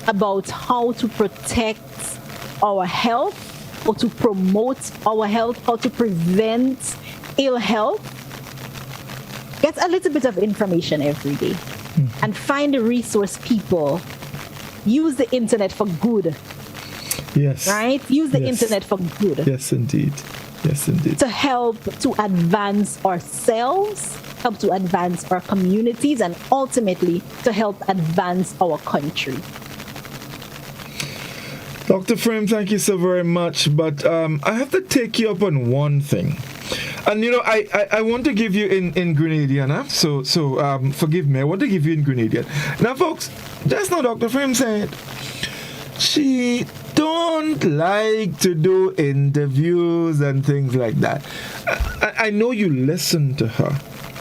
about how to protect our health, how to promote our health, how to prevent ill health. Get a little bit of information every day and find the resource people. Use the internet for good. Yes. Right? Use the internet for good. Yes, indeed. Yes, indeed. To help to advance ourselves, help to advance our communities, and ultimately to help advance our country. Dr. Frame, thank you so very much. But I have to take you up on one thing. And, I want to give you in Grenadian. Huh? So forgive me. I want to give you in Grenadian. Now, folks, just now Dr. Frame said she don't like to do interviews and things like that. I know you listen to her.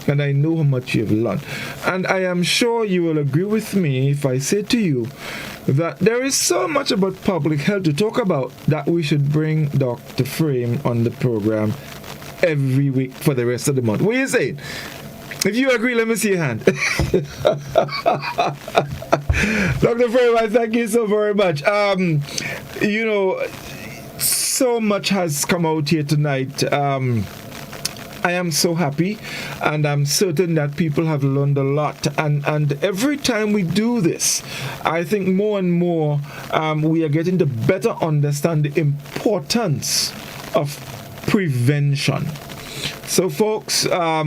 And I know how much you've learned. And I am sure you will agree with me if I say to you that there is so much about public health to talk about that we should bring Dr. Frame on the program every week for the rest of the month. What are you saying? If you agree, let me see your hand. Dr. Frame, I thank you so very much. So much has come out here tonight. I am so happy, and I'm certain that people have learned a lot. And every time we do this, I think more and more we are getting to better understand the importance of prevention. So, folks, I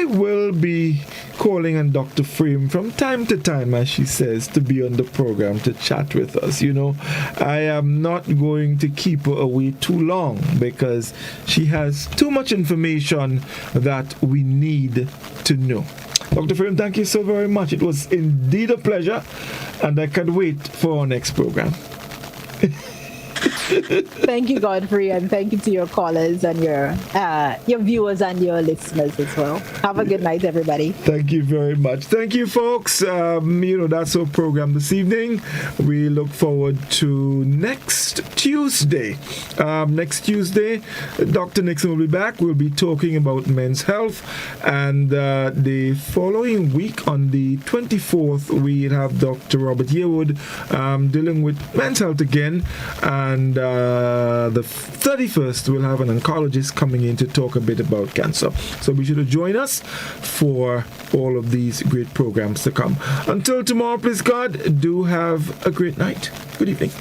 will be calling on Dr. Frame from time to time, as she says, to be on the program to chat with us. I am not going to keep her away too long because she has too much information that we need to know. Dr. Frame, thank you so very much. It was indeed a pleasure, and I can't wait for our next program. Thank you, Godfrey, and thank you to your callers and your viewers and your listeners as well. Have a good night, everybody. Thank you very much. Thank you, folks. That's our program this evening. We look forward to next Tuesday. Next Tuesday, Dr. Nixon will be back. We'll be talking about men's health. And the following week, on the 24th, we have Dr. Robert Yearwood dealing with men's health again. And the 31st, we'll have an oncologist coming in to talk a bit about cancer. So be sure to join us for all of these great programs to come. Until tomorrow, please God, do have a great night. Good evening.